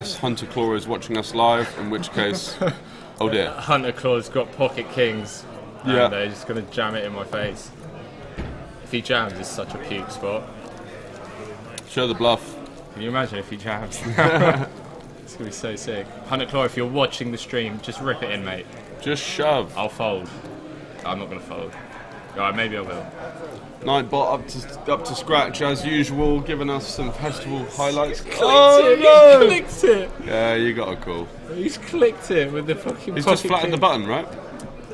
unless Hunter Claw is watching us live, in which case, oh dear. Hunter Claw's got pocket kings, and they're just going to jam it in my face. If he jams, it's such a puke spot. Show the bluff. Can you imagine if he jams? It's going to be so sick. Hunter Claw, if you're watching the stream, just rip it in, mate. Just shove. I'll fold. I'm not going to fold. Alright, maybe I will. Nightbot up to scratch as usual, giving us some festival highlights. He's clicked it! Yeah, you got a call. He's clicked it with the fucking He's just flattened the button, right?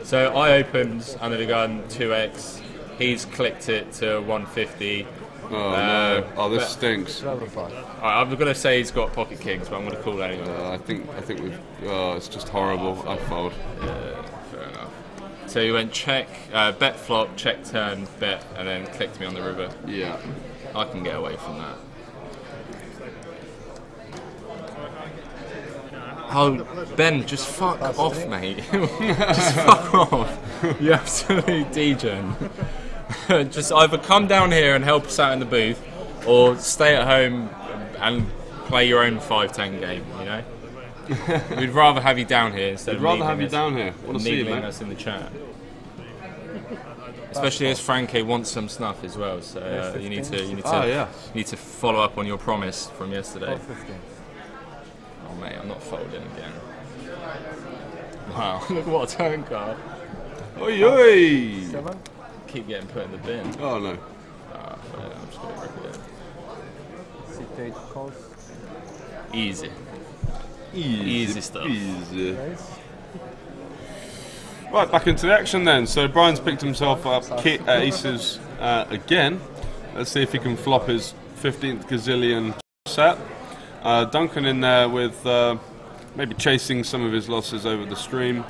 So I opened under the gun 2x. He's clicked it to 150. Oh no! Oh, this stinks. I'm gonna say he's got pocket kings, but I'm gonna call that anyway. I think we've. Oh, it's just horrible. I fold. Yeah, fair enough. So he went check, bet flop, check turn, bet, and then clicked me on the river. Yeah. I can get away from that. Oh, Ben, just fuck off, mate. Just fuck off. You absolute degen. Just either come down here and help us out in the booth, or stay at home and play your own 5-10 game, you know? We'd rather have you down here instead of needling us in the chat. Especially as Frankie wants some snuff as well, so you need to follow up on your promise from yesterday. Oh mate, I'm not folding again. Wow, look what a turn card. Oi oi! Keep getting put in the bin. Oh no. I'm just going to rip it in. calls. Easy. Easy stuff. Easy. Right, back into the action then. So Brian's picked himself up aces again. Let's see if he can flop his 15th gazillion set. Duncan in there with maybe chasing some of his losses over the stream.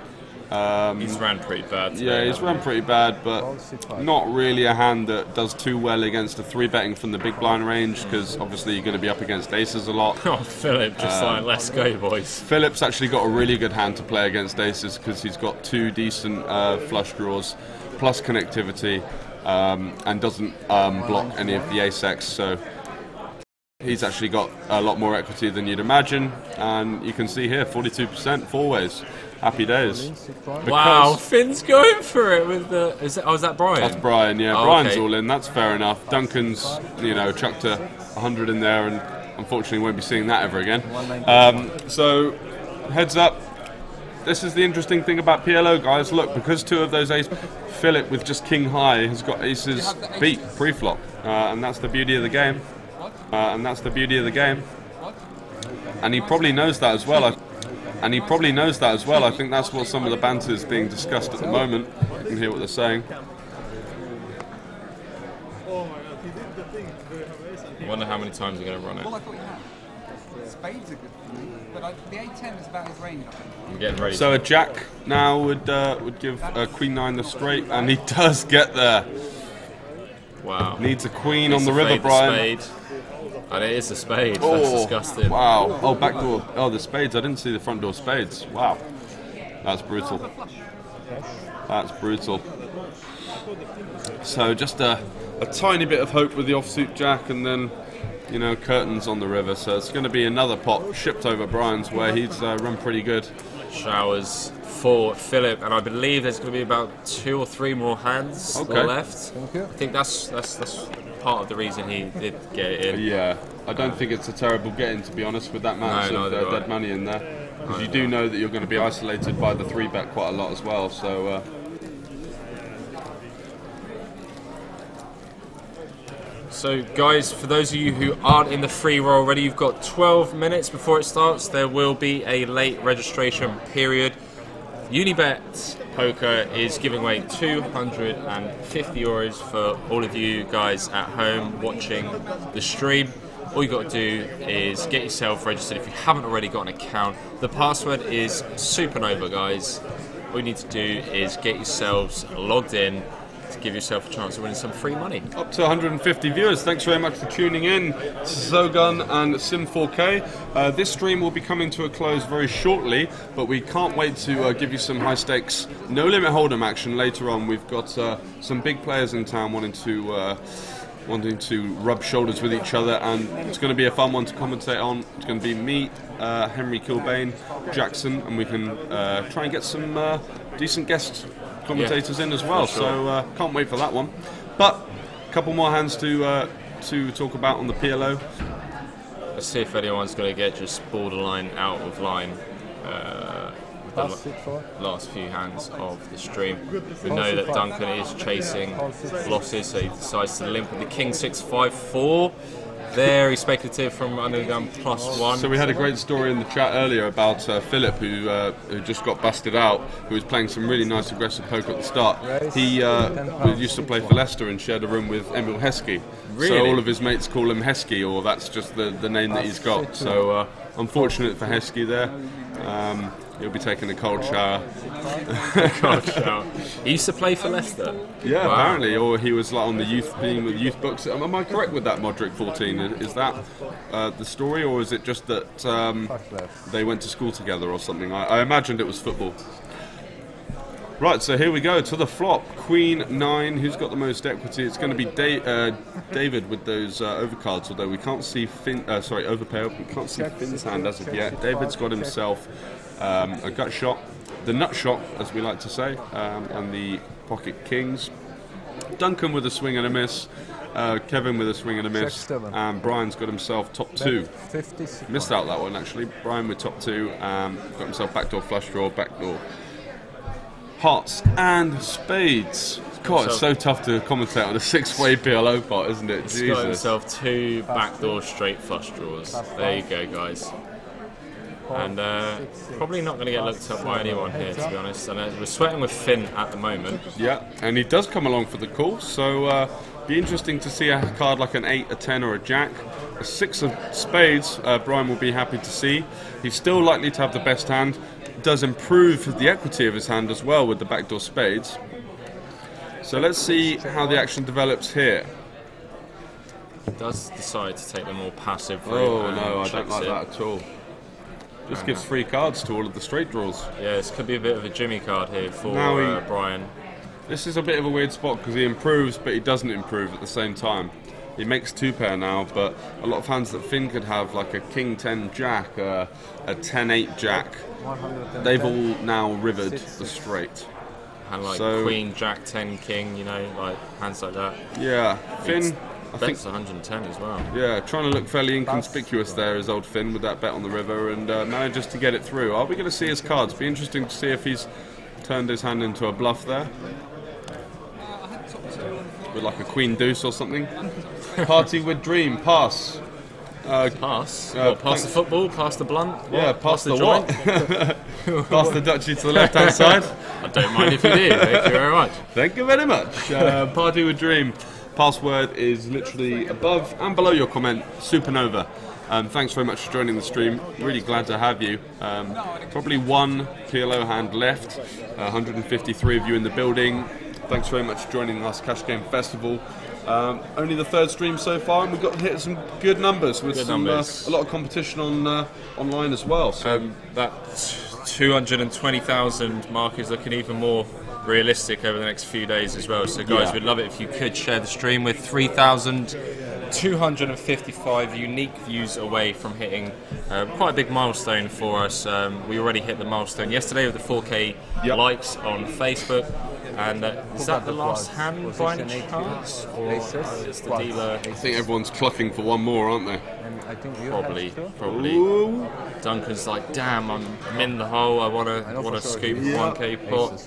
He's ran pretty bad today. Yeah, he's run pretty bad, but not really a hand that does too well against a 3-betting from the big blind range, because obviously you're going to be up against aces a lot. Oh, Philip, just like, let's go, boys. Philip's actually got a really good hand to play against aces, because he's got 2 decent flush draws, plus connectivity, and doesn't block any of the ace-x, so he's actually got a lot more equity than you'd imagine, and you can see here, 42% four-ways. Happy days. Wow, Finn's going for it with the... Is that Brian? That's Brian, yeah. Oh, Brian's all in, that's fair enough. Duncan's, chucked a 100 in there, and unfortunately won't be seeing that ever again. So, heads up. This is the interesting thing about PLO, guys. Look, because 2 of those aces... Philip, with just king high, has got aces beat pre-flop. And that's the beauty of the game. And he probably knows that as well. I think that's what some of the banter is being discussed at the moment. You can hear what they're saying. I wonder how many times they're going to run it. Well, I thought you had. Spades are good for me, but the A10 is about his range. I'm getting ready. So a jack now would give Queen 9 the straight, and he does get there. Wow. Needs a queen on the river, Brian. And it is a spade. That's disgusting. Wow. Oh, back door. Oh, the spades. I didn't see the front door spades. Wow. That's brutal. That's brutal. So just a tiny bit of hope with the offsuit jack, and then, curtains on the river. So it's going to be another pot shipped over Brian's way. He's run pretty good. Showers for Philip, and I believe there's going to be about 2 or 3 more hands left. I think that's part of the reason he did get it in. Yeah, I don't think it's a terrible get-in, to be honest, with that amount of dead money in there. Because you do know that you're going to be isolated by the 3-bet quite a lot as well, so... So guys, for those of you who aren't in the free roll already, you've got 12 minutes before it starts. There will be a late registration period. Unibet Poker is giving away 250 euros for all of you guys at home watching the stream. All you got to do is get yourself registered if you haven't already got an account. The password is Supernova, guys. All you need to do is get yourselves logged in to give yourself a chance of winning some free money. Up to 150 viewers. Thanks very much for tuning in. Zogun and Sim4K. This stream will be coming to a close very shortly, but we can't wait to give you some high stakes no limit hold'em action later on. We've got some big players in town wanting to wanting to rub shoulders with each other, and it's going to be a fun one to commentate on. It's going to be me, Henry Kilbane, Jackson, and we can try and get some decent guest commentators in as well. Sure. So can't wait for that one. But a couple more hands to talk about on the PLO. Let's see if anyone's going to get just borderline out of line with the last few hands of the stream. We know that Duncan is chasing losses, so he decides to limp with the King 6-5-4. Very speculative from Undergun +1. So we had a great story in the chat earlier about Philip, who just got busted out, who was playing some really nice aggressive poker at the start. He used to play for Leicester and shared a room with Emil Heskey. Really? So all of his mates call him Heskey, or that's just the name that he's got. So unfortunate for Heskey there. He'll be taking a cold shower. Cold shower. He used to play for Leicester. Yeah, Wow. Apparently, or he was like on the youth team with youth books. Am I correct with that, Modric 14? Is that the story, or is it just that they went to school together or something? I imagined it was football. Right, so here we go to the flop. Queen 9. Who's got the most equity? It's going to be David with those overcards. Although we can't see overpair. We can't see Finn's hand as of yet. David's got himself a gut shot, the nut shot, as we like to say, and the pocket kings. Duncan with a swing and a miss. Kevin with a swing and a miss. And Brian's got himself top 2. Missed out that one actually. Brian with top 2. Got himself backdoor flush draw, backdoor hearts and spades. God, it's so tough to commentate on a 6-way PLO pot, isn't it? He's got himself 2 backdoor straight flush draws. There you go, guys. And probably not going to get looked at by anyone here, to be honest. And we're sweating with Finn at the moment. Yeah, and he does come along for the call, so be interesting to see a card like an 8, a 10 or a jack. A 6 of spades, Brian will be happy to see. He's still likely to have the best hand. Does improve the equity of his hand as well with the backdoor spades. So let's see how the action develops here. He does decide to take the more passive route. Oh and no, I don't checks like it. that at all. Just gives free cards to all of the straight draws. Yeah, this could be a bit of a Jimmy card here for Now Brian. This is a bit of a weird spot because he improves, but he doesn't improve at the same time. He makes 2 pair now, but a lot of hands that Finn could have, like a King 10 Jack, a 10-8 Jack, they've all now rivered the straight. And like So- Queen, Jack, 10, King, you know, like hands like that. Yeah, Finn, I think, Bets 110 as well. yeah, trying to look fairly inconspicuous there is old Finn with that bet on the river and manages to get it through. Are we going to see his cards? Be interesting to see if he's turned his hand into a bluff there. With like a Queen Deuce or something. Party with Dream, pass. Pass? What, pass the football, pass the blunt? Yeah, What, pass the joint? what? Pass the duchy to the left hand side. I don't mind if you do, thank you very much. Thank you very much. Party with Dream. Password is literally above and below your comment, Supernova. Thanks very much for joining the stream. Really glad to have you. Probably one PLO hand left. 153 of you in the building. Thanks very much for joining us, Cash Game Festival. Only the 3rd stream so far, and we've got hit some good numbers with Good some numbers. a lot of competition on online as well. So That 220,000 mark is looking even more realistic over the next few days as well. So guys, Yeah. we'd love it if you could share the stream. With 3,255 unique views away from hitting quite a big milestone for us. We already hit the milestone yesterday with the 4K Yep. likes on Facebook. And is that the last hand by any chance? Or is the dealer I think everyone's clucking for one more, aren't they? probably? Ooh. Duncan's like, damn, I'm in the hole. I want to scoop 1K pot.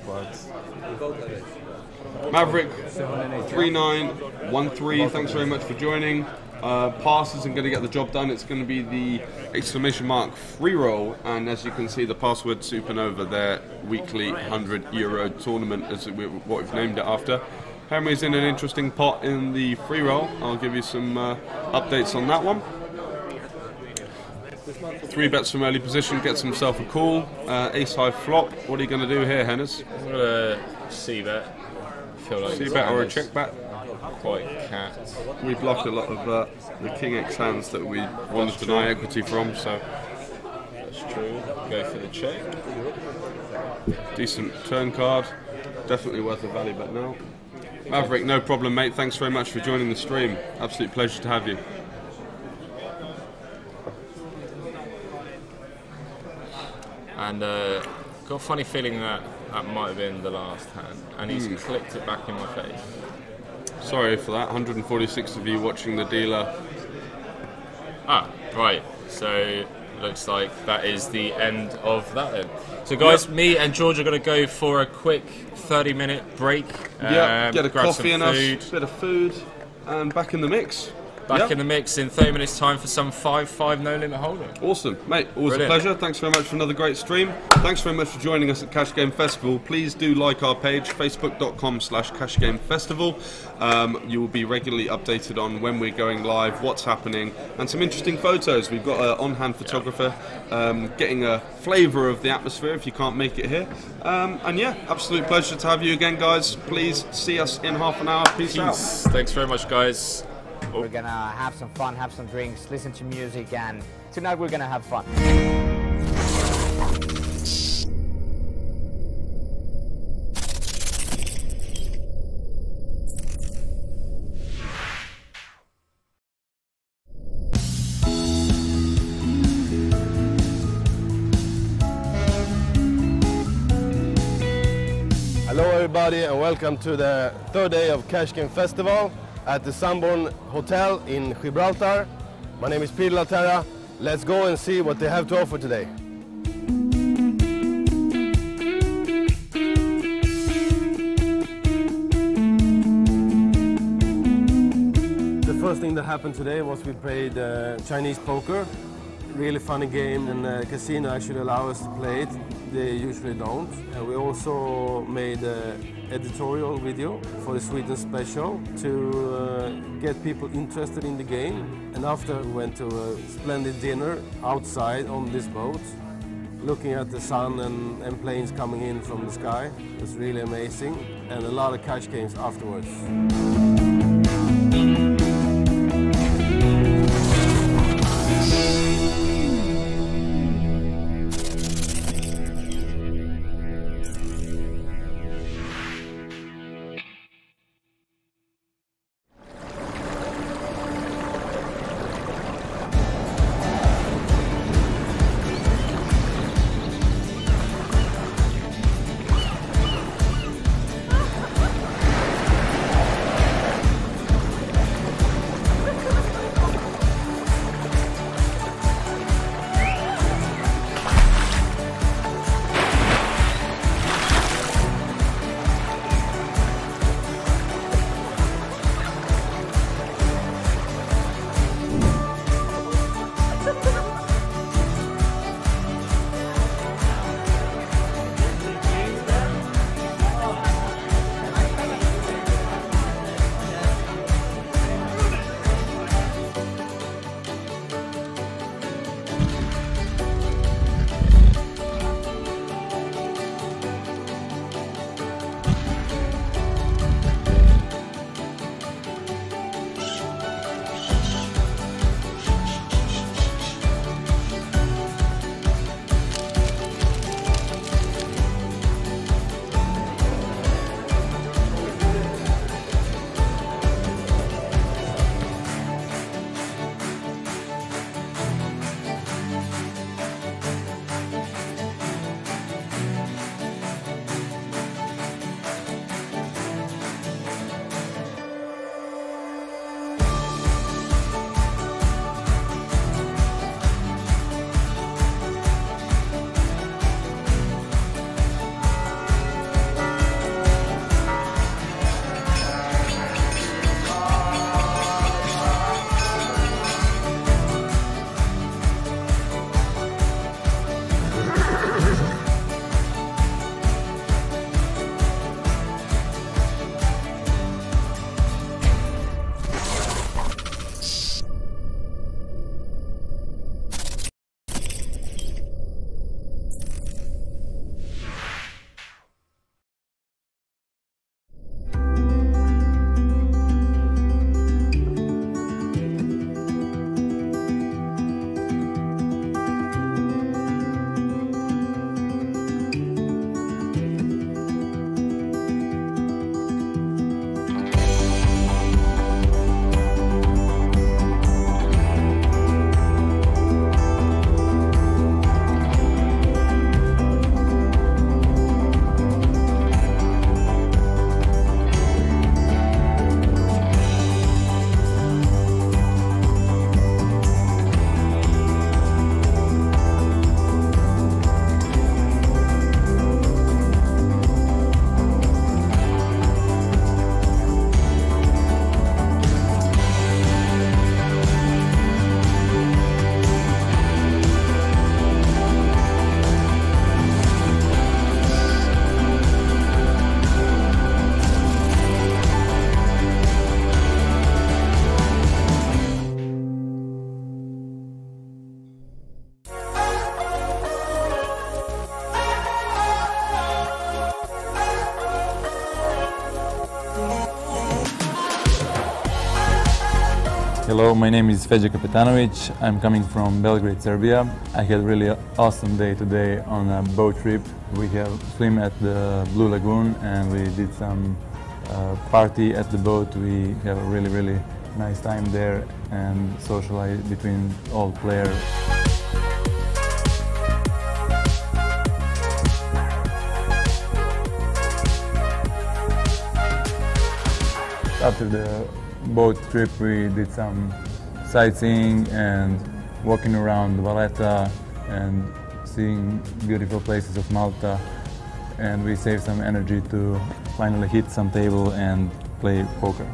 Maverick 3913, thanks very much for joining. Pass isn't going to get the job done. It's going to be the exclamation mark free roll, and as you can see, the password Supernova, their weekly €100 tournament, as what we've named it after. Henry's in an interesting pot in the free roll. I'll give you some updates on that one. 3 bets from early position, gets himself a call. Ace high flop. What are you going to do here, Hennes? I'm gonna see that. Feel like C bet or a check bet? quite cat. We blocked a lot of the King X hands that we wanted to deny equity from, so That's true. Go for the check. decent turn card. Definitely worth a value bet now. Maverick, no problem, mate. Thanks very much for joining the stream. Absolute pleasure to have you. And got a funny feeling that might have been the last hand, and he's clicked it back in my face. Sorry for that. 146 of you watching the dealer. Ah, right. So looks like that is the end of that then. So guys, me and George are going to go for a quick 30-minute break. Get a grab coffee some and food. a bit of food, and back in the mix. Back in the mix in 30 minutes time for some 5-5 no limit hold'em. Awesome, mate. Always Brilliant. a pleasure. Thanks very much for another great stream. Thanks very much for joining us at Cash Game Festival. Please do like our page, facebook.com/cashgamefestival. You will be regularly updated on when we're going live, what's happening, and some interesting photos. We've got an on-hand photographer getting a flavour of the atmosphere if you can't make it here. And yeah, absolute pleasure to have you again, guys. Please see us in half an hour. Peace out. Thanks very much, guys. We're gonna have some fun, have some drinks, listen to music, and tonight we're gonna have fun. Hello everybody and welcome to the third day of Cash Game Festival at the Sanborn Hotel in Gibraltar. My name is Peter Laterra. Let's go and see what they have to offer today. The first thing that happened today was we played Chinese poker. Really funny game, and the casino actually allow us to play it. They usually don't. And we also made an editorial video for the Sweden special to get people interested in the game. And after we went to a splendid dinner outside on this boat, looking at the sun and planes coming in from the sky. It was really amazing, and a lot of cash games afterwards. Hello, my name is Feđa Kapetanović. I'm coming from Belgrade, Serbia. I had a really awesome day today on a boat trip. We have swim at the Blue Lagoon and we did some party at the boat. We have a really nice time there and socialize between all players. After the boat trip we did some sightseeing and walking around Valletta and seeing beautiful places of Malta, and we saved some energy to finally hit some table and play poker.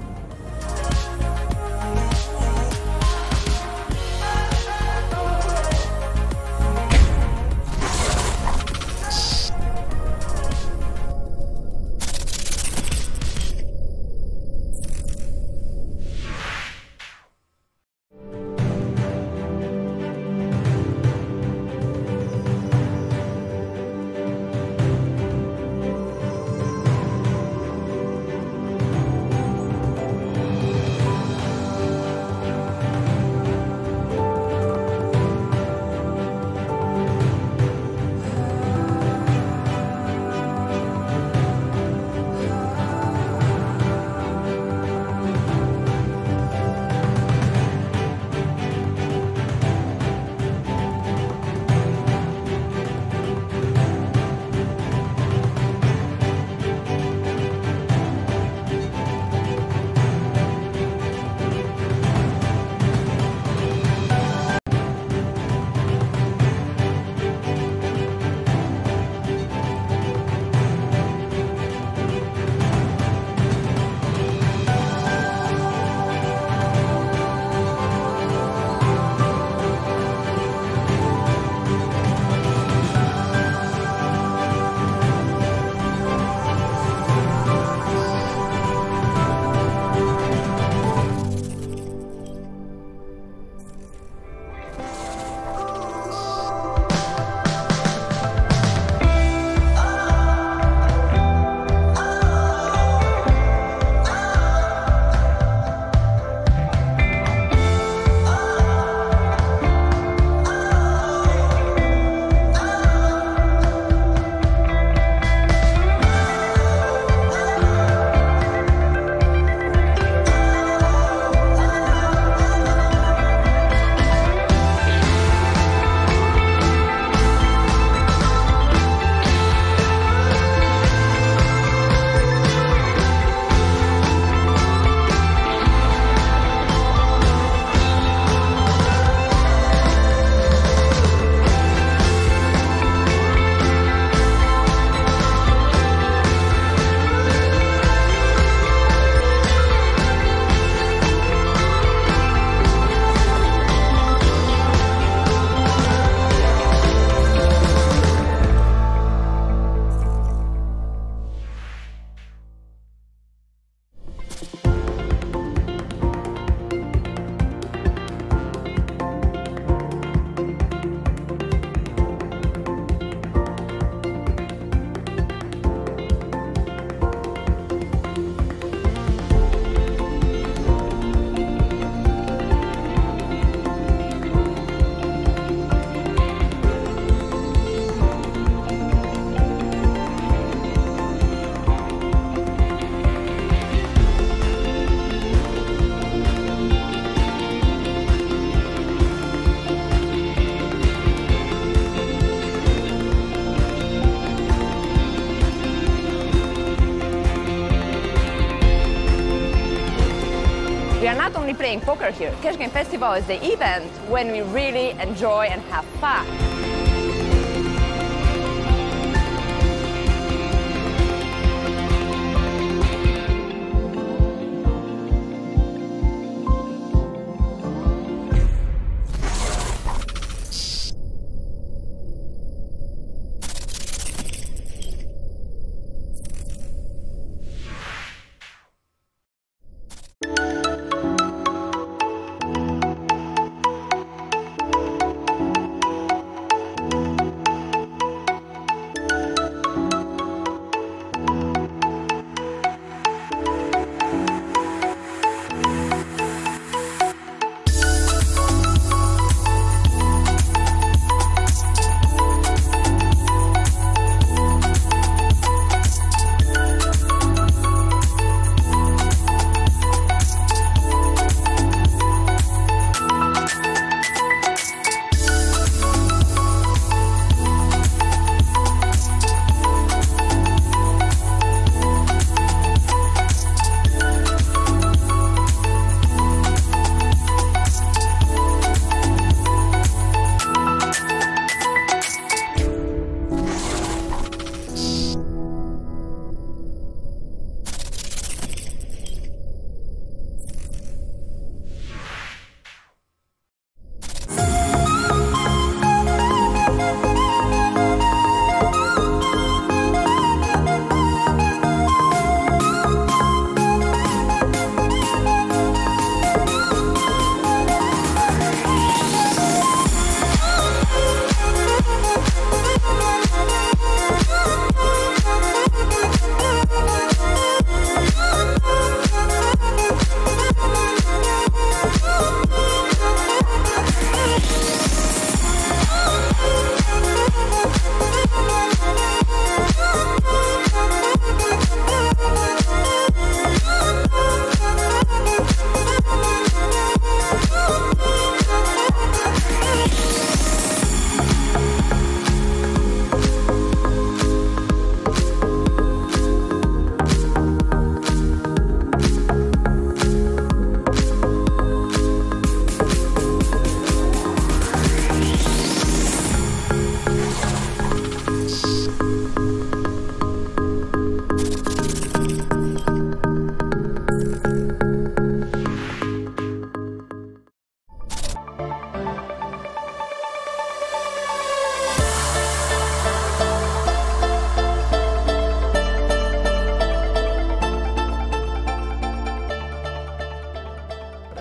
We are not only playing poker here. Cash Game Festival is the event when we really enjoy and have fun.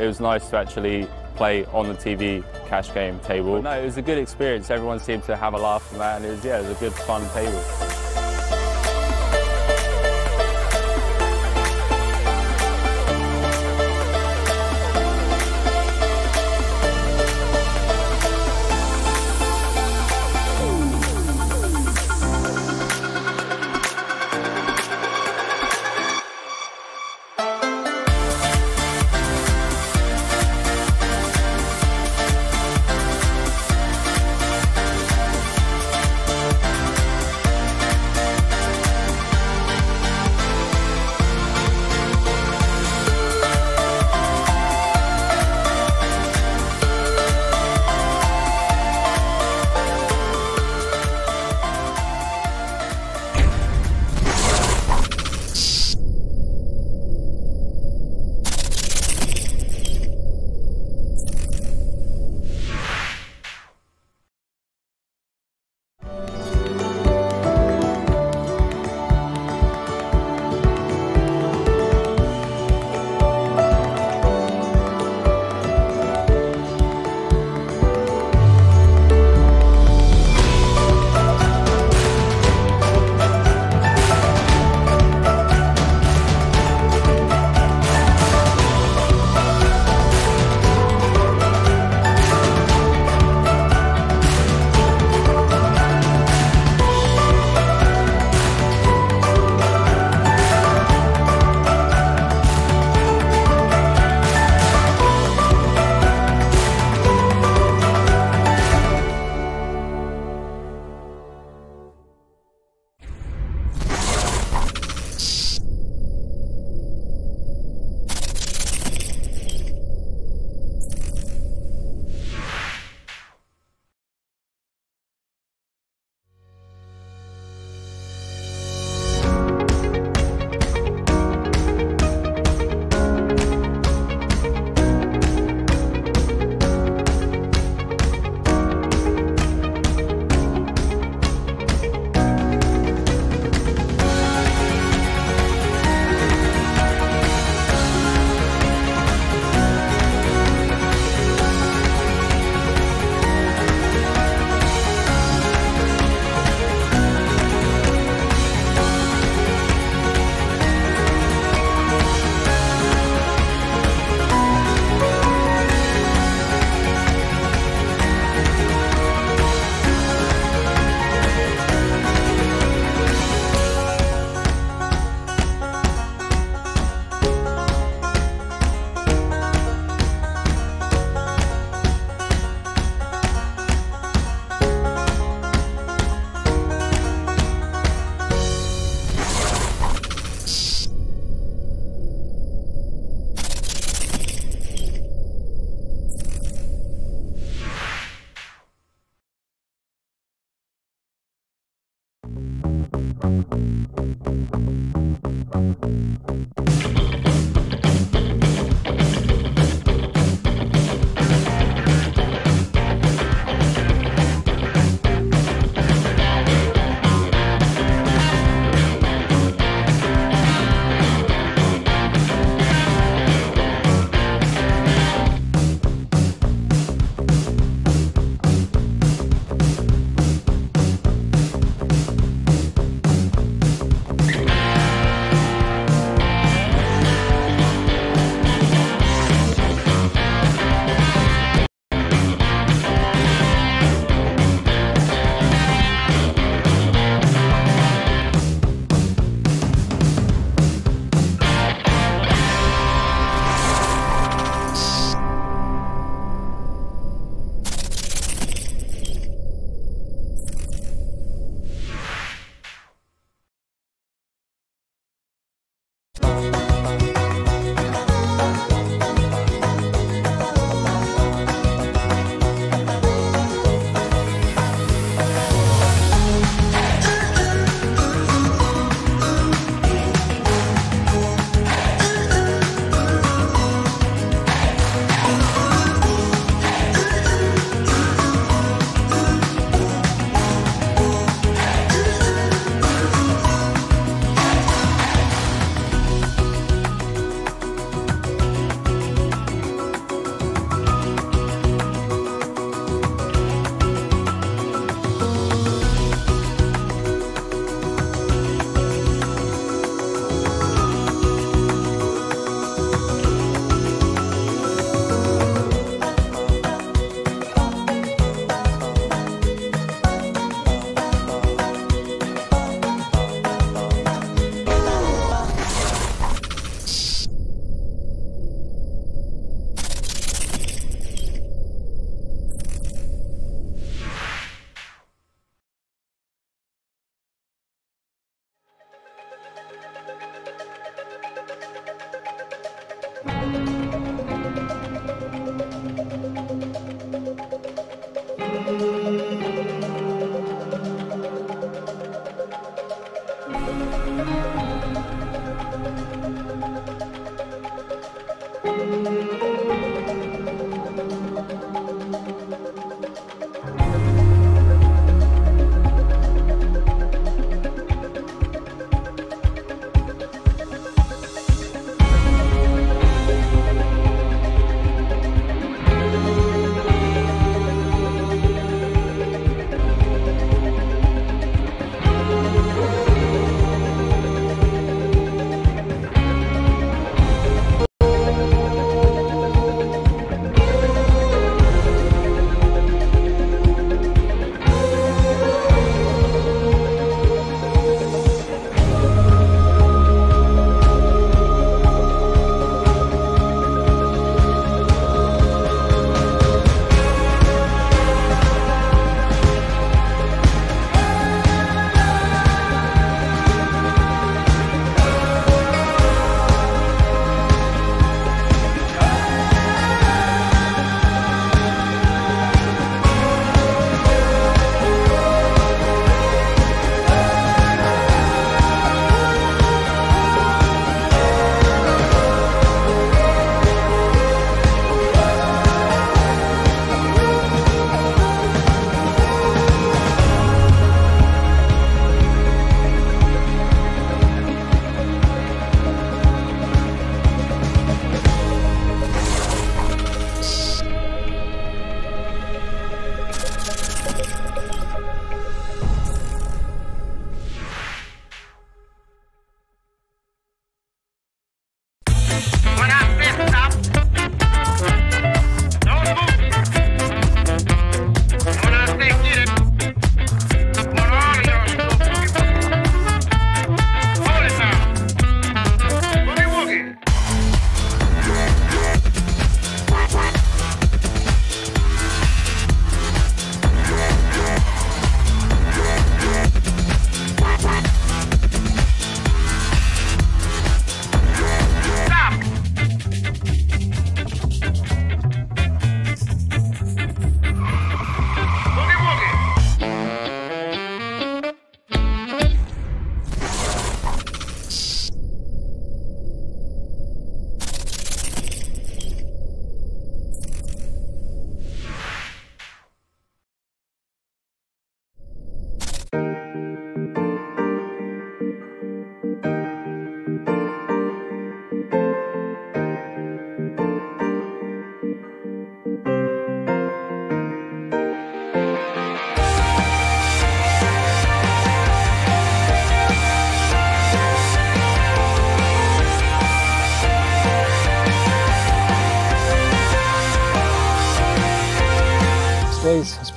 it was nice to actually play on the TV cash game table. But no, it was a good experience. Everyone seemed to have a laugh from that, and it was a good, fun table.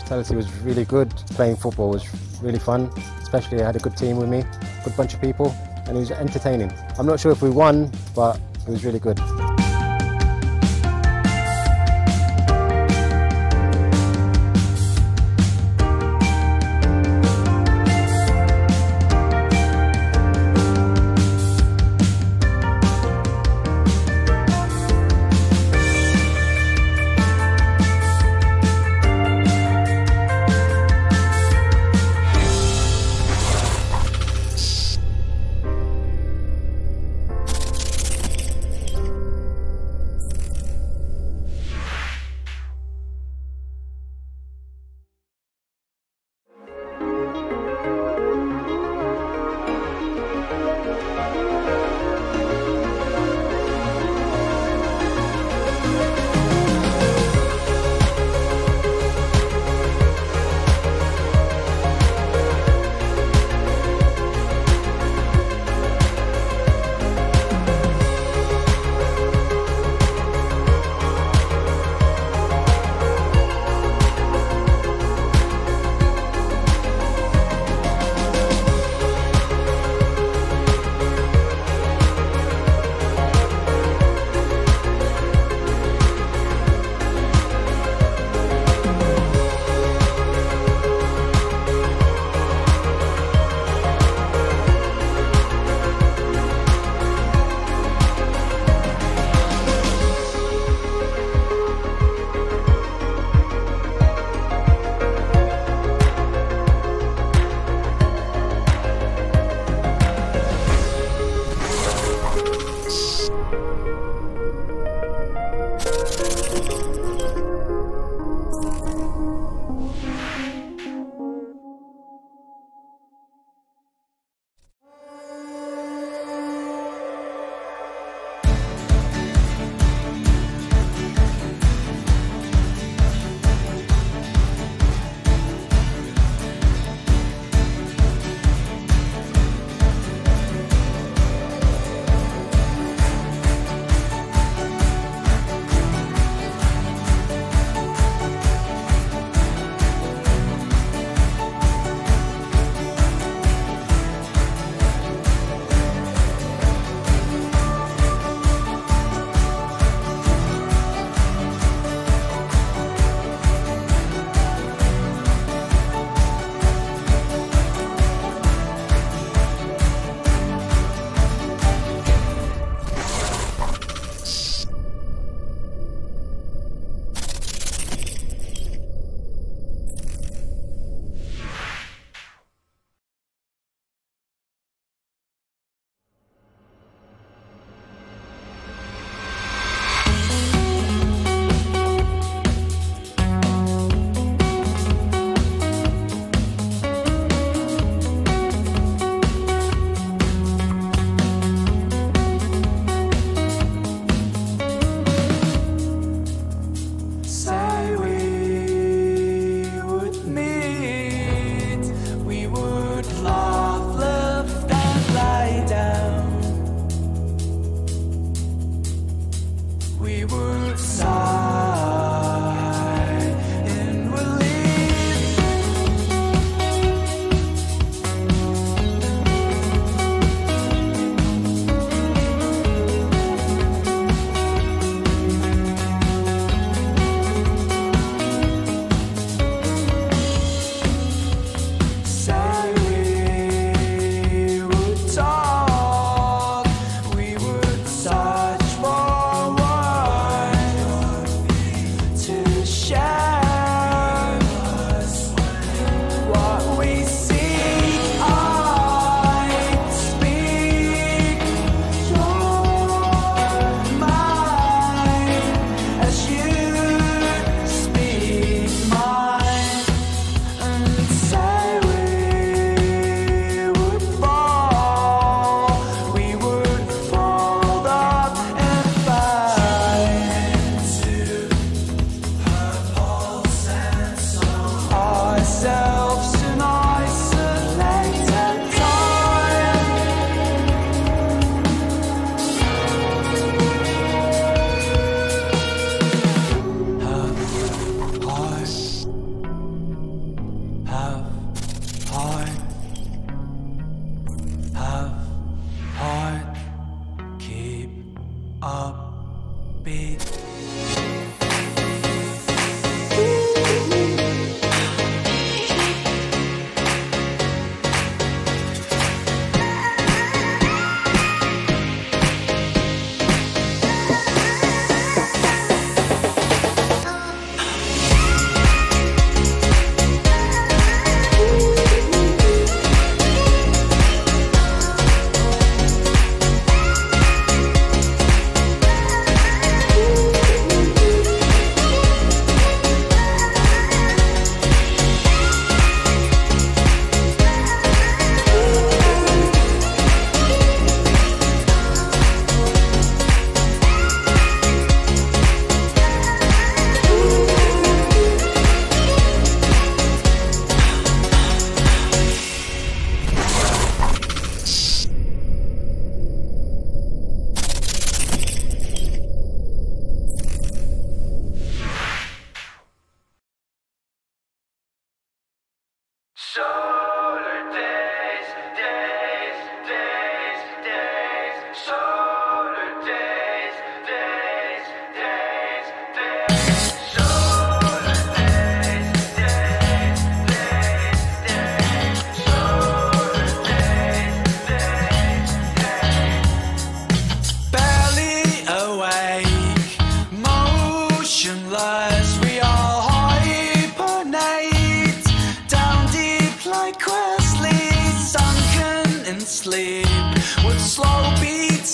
hospitality was really good. Playing football was really fun, especially I had a good team with me, good bunch of people, and it was entertaining. I'm not sure if we won, but it was really good.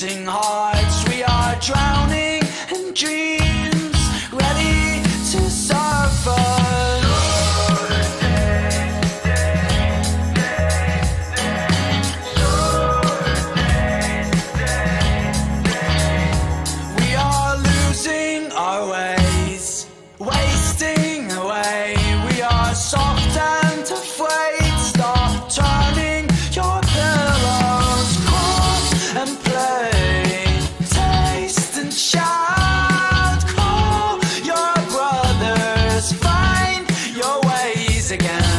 racing hearts, we are drowning in dreams, ready to suffer. We are losing our ways, wasting away. We are soft and afraid. Stop turning your pillows, crawl and play, taste and shout. Call your brothers, find your ways again.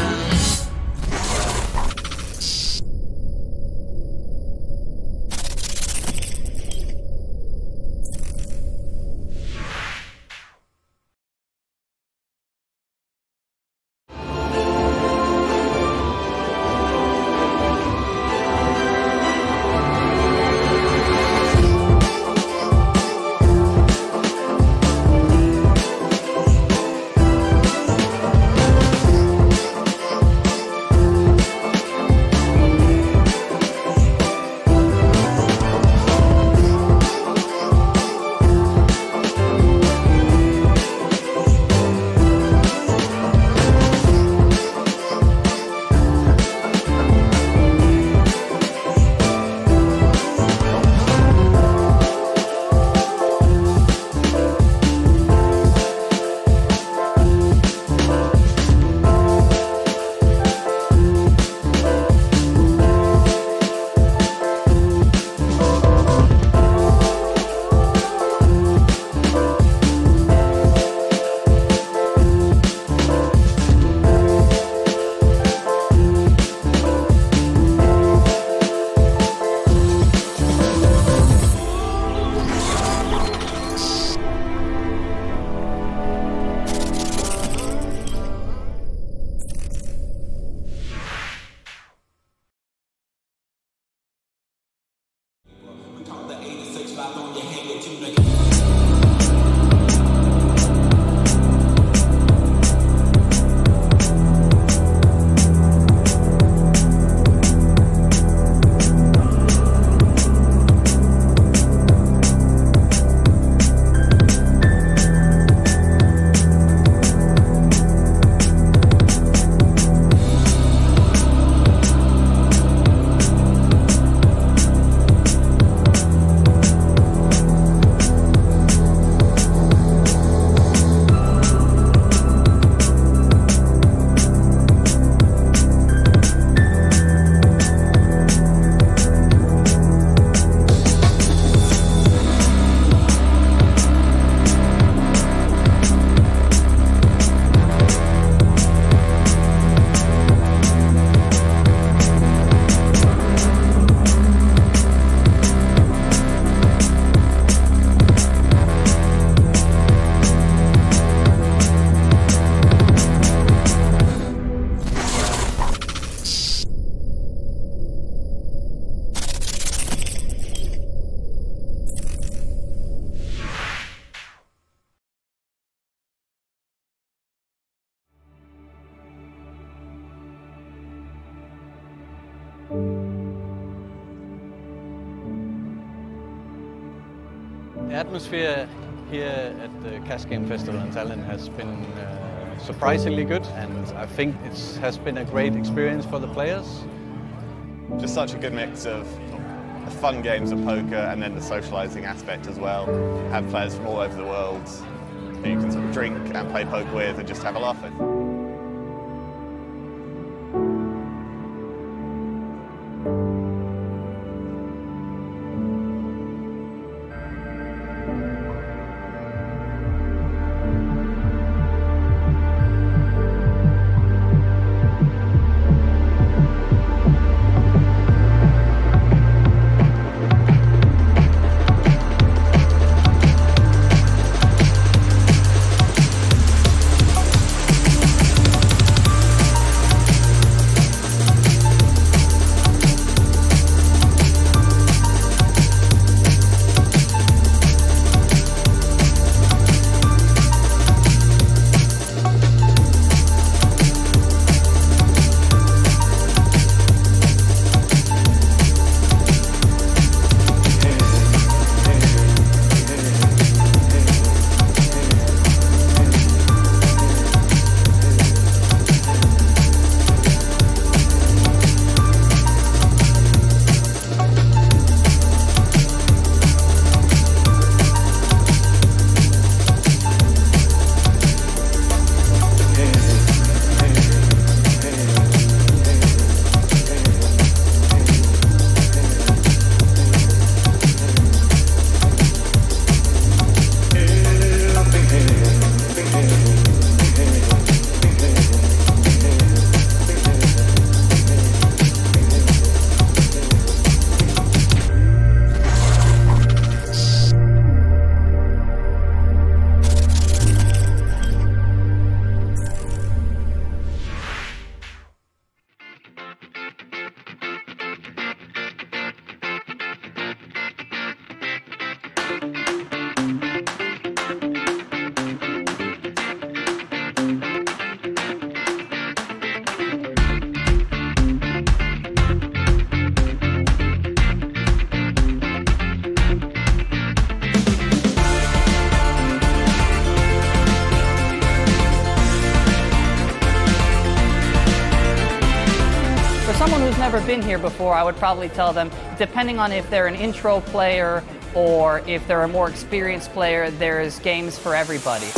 The atmosphere here at the Cash Game Festival in Tallinn has been surprisingly good, and I think it has been a great experience for the players. Just such a good mix of the fun games of poker and then the socialising aspect as well. Have players from all over the world who you can sort of drink and play poker with and just have a laugh with. who's never been here before, I would probably tell them, depending on if they're an intro player or if they're a more experienced player, there's games for everybody.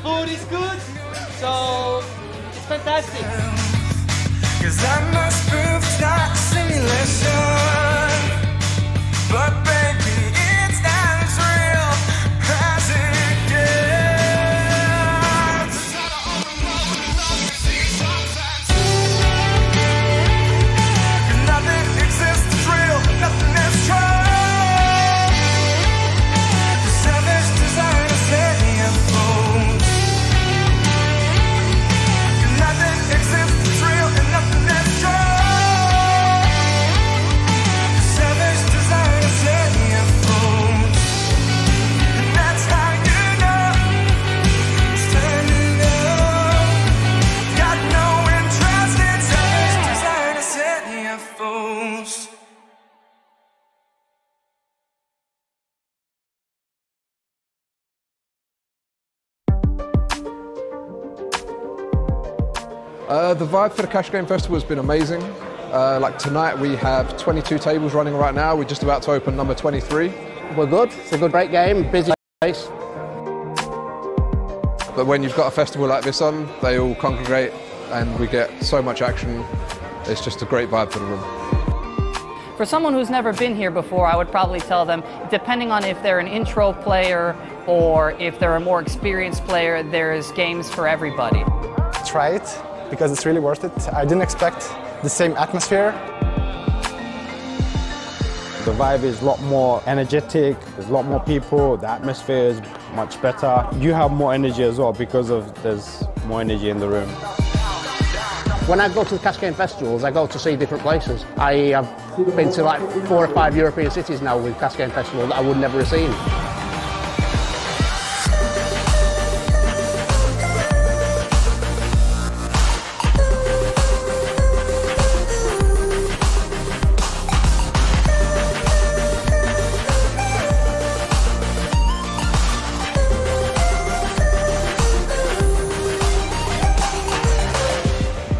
Food is good, so it's fantastic. 'Cause I must prove it's not a simulation, but baby, it's as real as it gets. Nothing exists as real, nothing is true. The savage desire to set you free. Nothing exists as real and nothing is true. The savage desire to set you free. And that's how you know it's time to go. Got no interest in savage desire to set you free. The vibe for the Cash Game Festival has been amazing. Like tonight we have 22 tables running right now. We're just about to open number 23. We're good. It's a good, great game, busy place. But when you've got a festival like this on, they all congregate and we get so much action. It's just a great vibe for the room. For someone who's never been here before, I would probably tell them, depending on if they're an intro player or if they're a more experienced player, there's games for everybody. Try it, because it's really worth it. I didn't expect the same atmosphere. The vibe is a lot more energetic, there's a lot more people, the atmosphere is much better. You have more energy as well because there's more energy in the room. When I go to the Cash Game Festivals, I go to see different places. I have been to like 4 or 5 European cities now with Cash Game Festival that I would never have seen.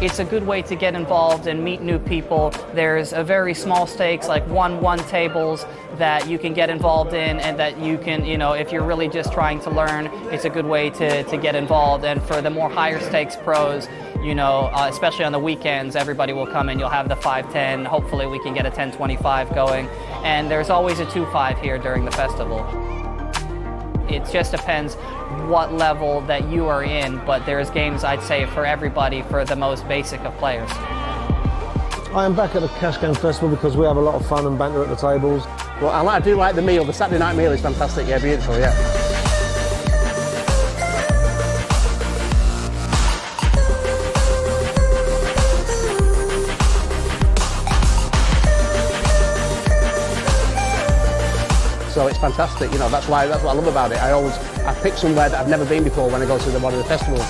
It's a good way to get involved and meet new people. There's a very small stakes, like 1-1 tables that you can get involved in and that you can, you know, if you're really just trying to learn, it's a good way to get involved. And for the more higher stakes pros, you know, especially on the weekends, everybody will come in. You'll have the 5-10. Hopefully we can get a 10-25 going. And there's always a 2-5 here during the festival. It just depends what level that you are in, but there's games, I'd say, for everybody, for the most basic of players. I am back at the Cash Game Festival because we have a lot of fun and banter at the tables. Well, I do like the meal. The Saturday night meal is fantastic. Yeah, beautiful, yeah. So it's fantastic, you know, that's what I love about it. I pick somewhere that I've never been before when I go to one of the festivals.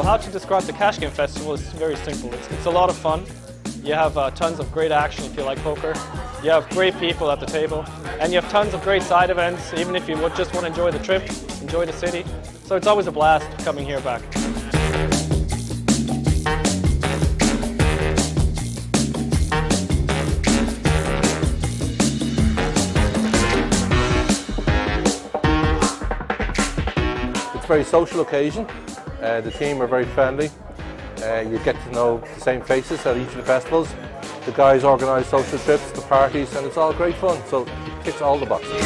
How to describe the Cash Game Festival is very simple. It's a lot of fun. You have tons of great action if you like poker. You have great people at the table. And you have tons of great side events, even if you just want to enjoy the trip, enjoy the city. So it's always a blast coming here back. It's a very social occasion. The team are very friendly. You get to know the same faces at each of the festivals. The guys organise social trips, the parties, and it's all great fun. So it ticks all the boxes.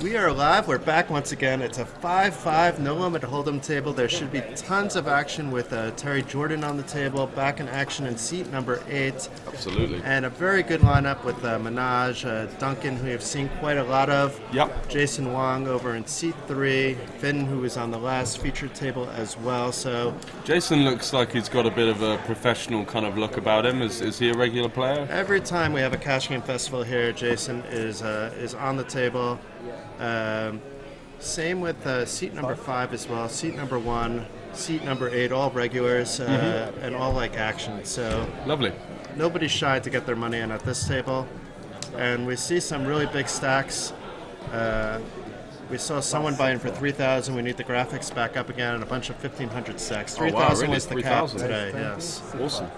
We are live. We're back once again. It's a 5-5 no limit hold'em table. There should be tons of action with Terry Jordan on the table, back in action in seat number 8. Absolutely. And a very good lineup with Minaj, Duncan, who you've seen quite a lot of. Yep. Jason Wong over in seat 3. Finn, who was on the last featured table as well. So Jason looks like he's got a bit of a professional kind of look about him. Is he a regular player? Every time we have a Cash Game Festival here, Jason is on the table. Same with seat number 5 as well. Seat number 1, seat number 8, all regulars and all like action. So lovely. Nobody's shy to get their money in at this table, and we see some really big stacks. We saw someone buy in for 3,000. We need the graphics back up again, and a bunch of 1,500 stacks. 3,000 was the cap today. Yes. Awesome.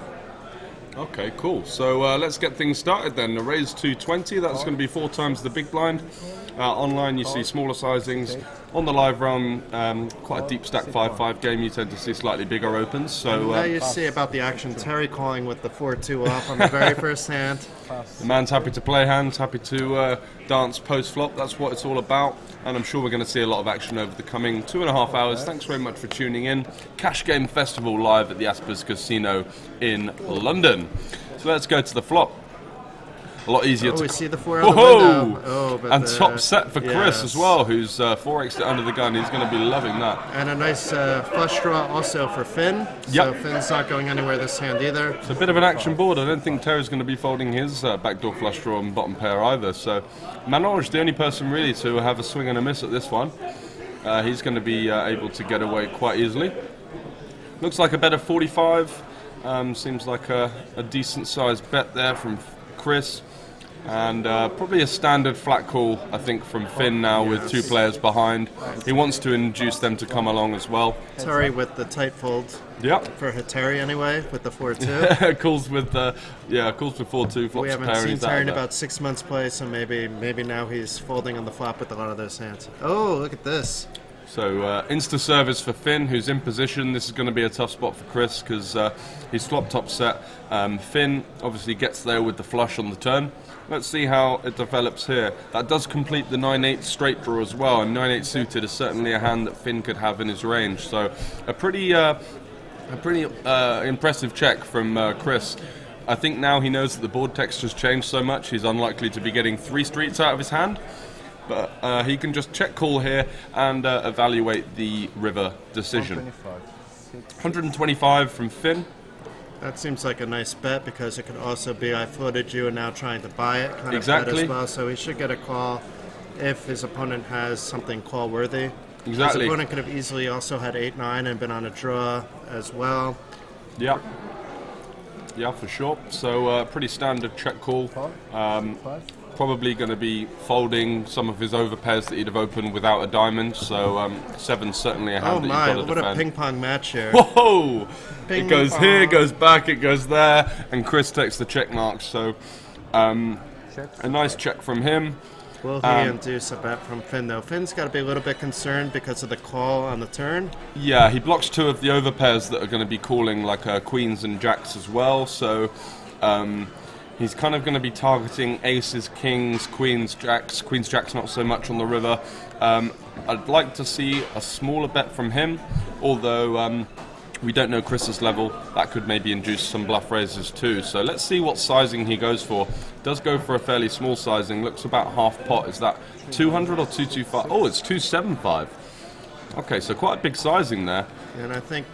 Okay, cool. So let's get things started then. The raise 220, that's going to be 4 times the big blind. Online you see smaller sizings. On the live run, quite a deep stack 5-5 game, you tend to see slightly bigger opens. So now you see about the action. Terry calling with the 4-2 off on the very first hand. The man's happy to play hands, happy to dance post-flop. That's what it's all about. And I'm sure we're going to see a lot of action over the coming 2.5 hours. Thanks very much for tuning in. Cash Game Festival live at the Aspers Casino in London. So let's go to the flop. a lot easier to... we see the 4 out the window. Oh, but and top set for Chris as well, who's 4x'd it under the gun. He's going to be loving that. And a nice flush draw also for Finn. So Finn's not going anywhere this hand either. It's a bit of an action board. I don't think Terry's going to be folding his backdoor flush draw and bottom pair either. So Manoj, the only person really to have a swing and a miss at this one. He's going to be able to get away quite easily. Looks like a bet of 45. Seems like a decent sized bet there from Chris. And probably a standard flat call, I think, from Finn now with 2 players behind. He wants to induce them to come along as well. Terry with the tight fold. For Hatari anyway, with the 4-2. calls with 4-2 flops. We haven't pair, seen Terry in about 6 months play, so maybe now he's folding on the flop with a lot of those hands. Oh, look at this. So insta service for Finn, who's in position. This is going to be a tough spot for Chris because he's flop top set. Finn obviously gets there with the flush on the turn. Let's see how it develops here. That does complete the 9-8 straight draw as well, and 9-8 suited is certainly a hand that Finn could have in his range. So a pretty impressive check from Chris. I think now he knows that the board texture's changed so much, he's unlikely to be getting 3 streets out of his hand. But he can just check call here and evaluate the river decision. 125 from Finn. That seems like a nice bet because it could also be I floated you and now trying to buy it kind of bet as well. So he should get a call if his opponent has something call worthy. Exactly. His opponent could have easily also had 8-9 and been on a draw as well. Yeah. Yeah, for sure. So pretty standard check call. Probably going to be folding some of his overpairs that he'd have opened without a diamond. So 7's certainly a hand that you've got to defend. What a ping pong match here. Whoa! It goes here, goes back, it goes there, and Chris takes the check mark. So a nice check from him. Will he induce a bet from Finn though? Finn's got to be a little bit concerned because of the call on the turn. Yeah, he blocks 2 of the overpairs that are going to be calling like queens and jacks as well. So he's kind of going to be targeting aces, kings, queens, jacks. Queens, jacks not so much on the river. I'd like to see a smaller bet from him, although we don't know Chris's level. That could maybe induce some bluff raises too. So let's see what sizing he goes for. Does go for a fairly small sizing. Looks about half pot. Is that 200 or 225? Oh, it's 275. Okay, so quite a big sizing there. And I think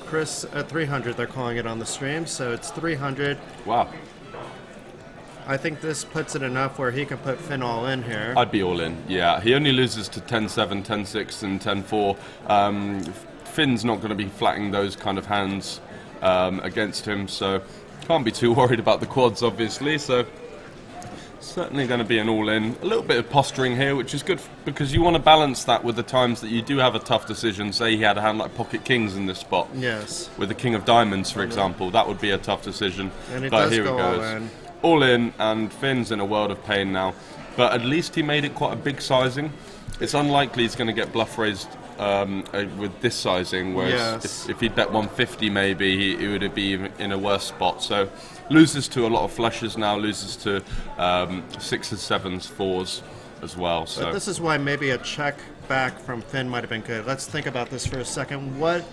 Chris at 300, they're calling it on the stream, so it's 300. Wow. I think this puts it enough where he can put Finn all in here. I'd be all in, yeah. He only loses to 10-7, 10-6 and 10-4. Finn's not going to be flatting those kind of hands against him, so can't be too worried about the quads, obviously. So certainly going to be an all-in. A little bit of posturing here, which is good because you want to balance that with the times that you do have a tough decision. Say he had a hand like pocket kings in this spot. Yes. With the king of diamonds, for example. That would be a tough decision. And it but does here go it goes. all in. All in, and Finn's in a world of pain now. But at least he made it quite a big sizing. It's unlikely he's going to get bluff raised with this sizing, whereas if he'd bet 150 maybe, he would be in a worse spot. So loses to a lot of flushes now, loses to 6s, 7s, 4s as well. So but this is why maybe a check back from Finn might have been good. Let's think about this for a second. What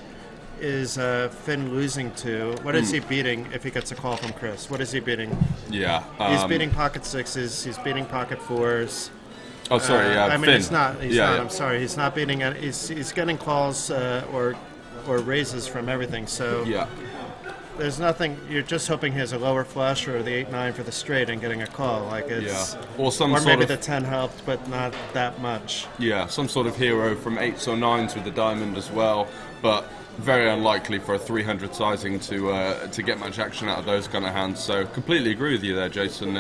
is Finn losing to? What is he beating if he gets a call from Chris? What is he beating? Yeah. He's beating pocket 6s, he's beating pocket 4s. Oh, sorry, I mean, Finn. he's not. I'm sorry. He's not beating. He's getting calls or raises from everything. So there's nothing. You're just hoping he has a lower flush or the 8-9 for the straight and getting a call. Like it's or maybe the 10 helped, but not that much. Yeah, some sort of hero from 8s or 9s with the diamond as well, but very unlikely for a 300 sizing to get much action out of those kind of hands. So completely agree with you there, Jason.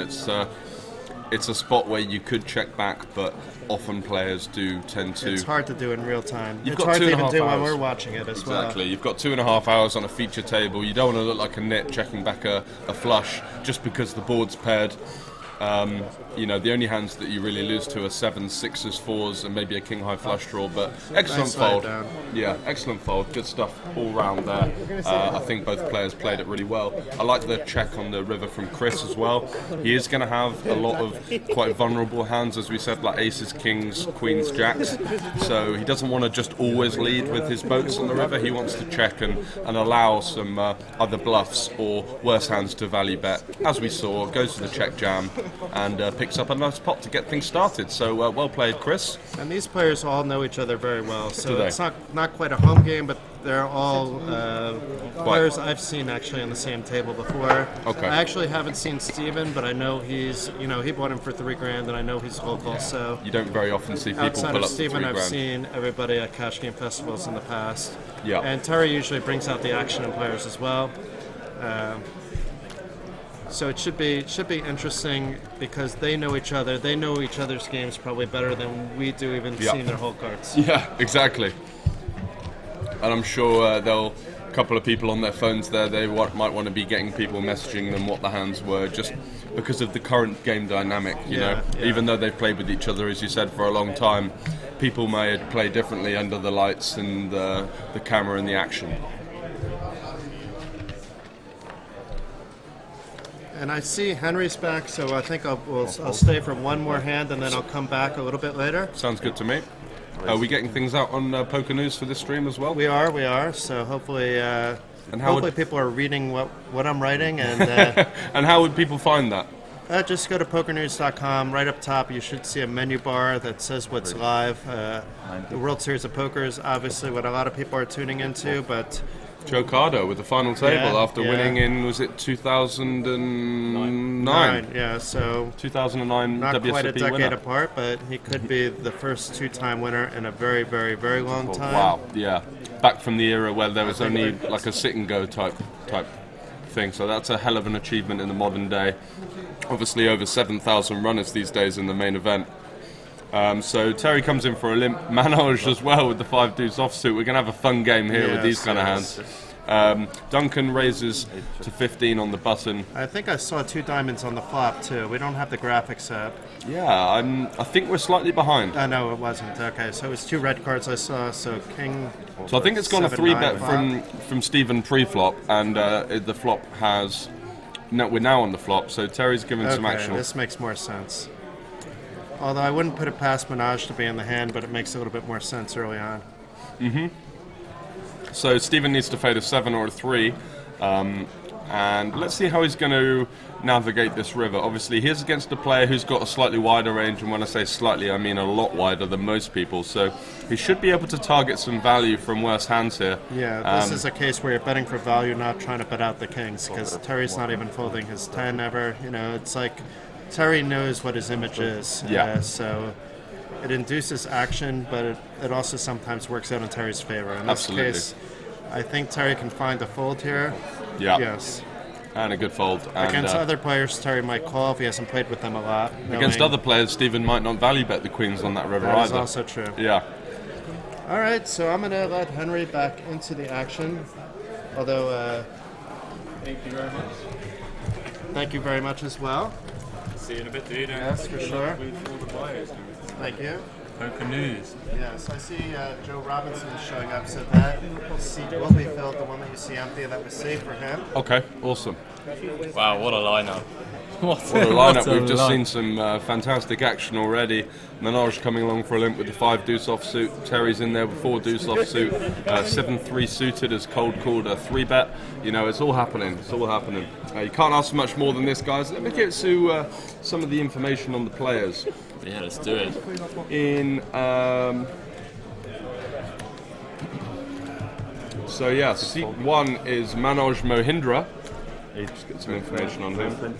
It's a spot where you could check back, but often players do tend to. It's hard to do in real time. You've it's got hard to even 2.5 do hours. when we're watching it as well. Exactly. You've got 2.5 hours on a feature table. You don't want to look like a nit checking back a flush just because the board's paired. You know, the only hands that you really lose to are 7s, 6s, 4s, and maybe a king high flush draw. But excellent Nice slide fold. down. Yeah, excellent fold. Good stuff all round there. I think both players played it really well. I like the check on the river from Chris as well. He is going to have a lot of quite vulnerable hands, as we said, like aces, kings, queens, jacks. So he doesn't want to just always lead with his boats on the river. He wants to check and allow some other bluffs or worse hands to value bet. As we saw, goes to the check jam and picks up a nice pot to get things started. So well played, Chris. And these players all know each other very well, Do so they? it's not quite a home game, but they're all players I've seen actually on the same table before. Okay. I actually haven't seen Steven, but I know he's, you know, he bought him for $3,000, and I know he's local. So You don't very often see people outside pull of up Steven, to I've $3,000. seen everybody at cash game festivals in the past. Yeah. And Terry usually brings out the action in players as well. So it should be interesting because they know each other. They know each other's games probably better than we do, even Yeah. seeing their whole cards. Yeah, exactly. And I'm sure a couple of people on their phones there, they might want to be getting people messaging them what the hands were, just because of the current game dynamic, you know. Yeah. Even though they've played with each other, as you said, for a long time, people may play differently under the lights and the camera and the action. And I see Henry's back, so I think I'll stay for one more hand, and then I'll come back a little bit later. Sounds good to me. Are we getting things out on Poker News for this stream as well? We are. So hopefully, how hopefully would- people are reading what I'm writing, and And how would people find that? just go to pokernews.com. Right up top, you should see a menu bar that says what's live. The World Series of Poker is obviously what a lot of people are tuning into, but Joe Cardo with the final table Yeah, after yeah. winning in, was it 2009? Yeah, so 2009 not WSOP quite a decade winner. apart, but he could be the first two-time winner in a very, very, very long time. Wow, yeah. Back from the era where there was only like a sit and go type thing. So that's a hell of an achievement in the modern day. Obviously over 7,000 runners these days in the main event. So Terry comes in for a limp Manoj as well with the 5 deuce offsuit. We're going to have a fun game here with these kind of hands. Duncan raises to 15 on the button. I think I saw 2 diamonds on the flop too. We don't have the graphics up. Yeah, I think we're slightly behind. No, it wasn't. Okay, so it was 2 red cards I saw. So king. So I think it's gone a 7-9 3-bet from Stephen pre-flop, and the flop has. No, we're now on the flop, so Terry's given some Okay, action. this makes more sense. Although I wouldn't put it past Manoj to be in the hand, but it makes a little bit more sense early on. So Stephen needs to fade a 7 or a 3, and let's see how he's going to navigate this river. Obviously, he's against a player who's got a slightly wider range, and when I say slightly, I mean a lot wider than most people. So he should be able to target some value from worse hands here. Yeah, this is a case where you're betting for value, not trying to bet out the kings, because Terry's not even folding his 10 ever. You know, it's like Terry knows what his image is. Yeah. So it induces action, but it also sometimes works out in Terry's favor. In this Absolutely. case, I think Terry can find a fold here. Yeah. Yes. And a good fold. And, Against other players, Terry might call if he hasn't played with them a lot. against knowing- other players, Stephen might not value bet the queens on that river That is either. also true. Yeah. All right, so I'm going to let Henry back into the action. Although, thank you very much. Thank you very much as well. See you in a bit, dude. Yes, for sure. With all the players. Thank you. Poker News. Yes, I see Joe Robinson is showing up, so that seat will be filled. The one that you see empty, that was saved for him. Okay, awesome. Wow, what a lineup. What a lineup. We've just seen some fantastic action already. Manoj coming along for a limp with the 5 deuce offsuit. Terry's in there with 4 deuce offsuit. 7-3 suited as cold called a 3-bet. You know, it's all happening. It's all happening. You can't ask for much more than this, guys. Let me get to some of the information on the players. Yeah, let's do it. So yeah, seat 1 is Manoj Mohindra. Let's get some information on him.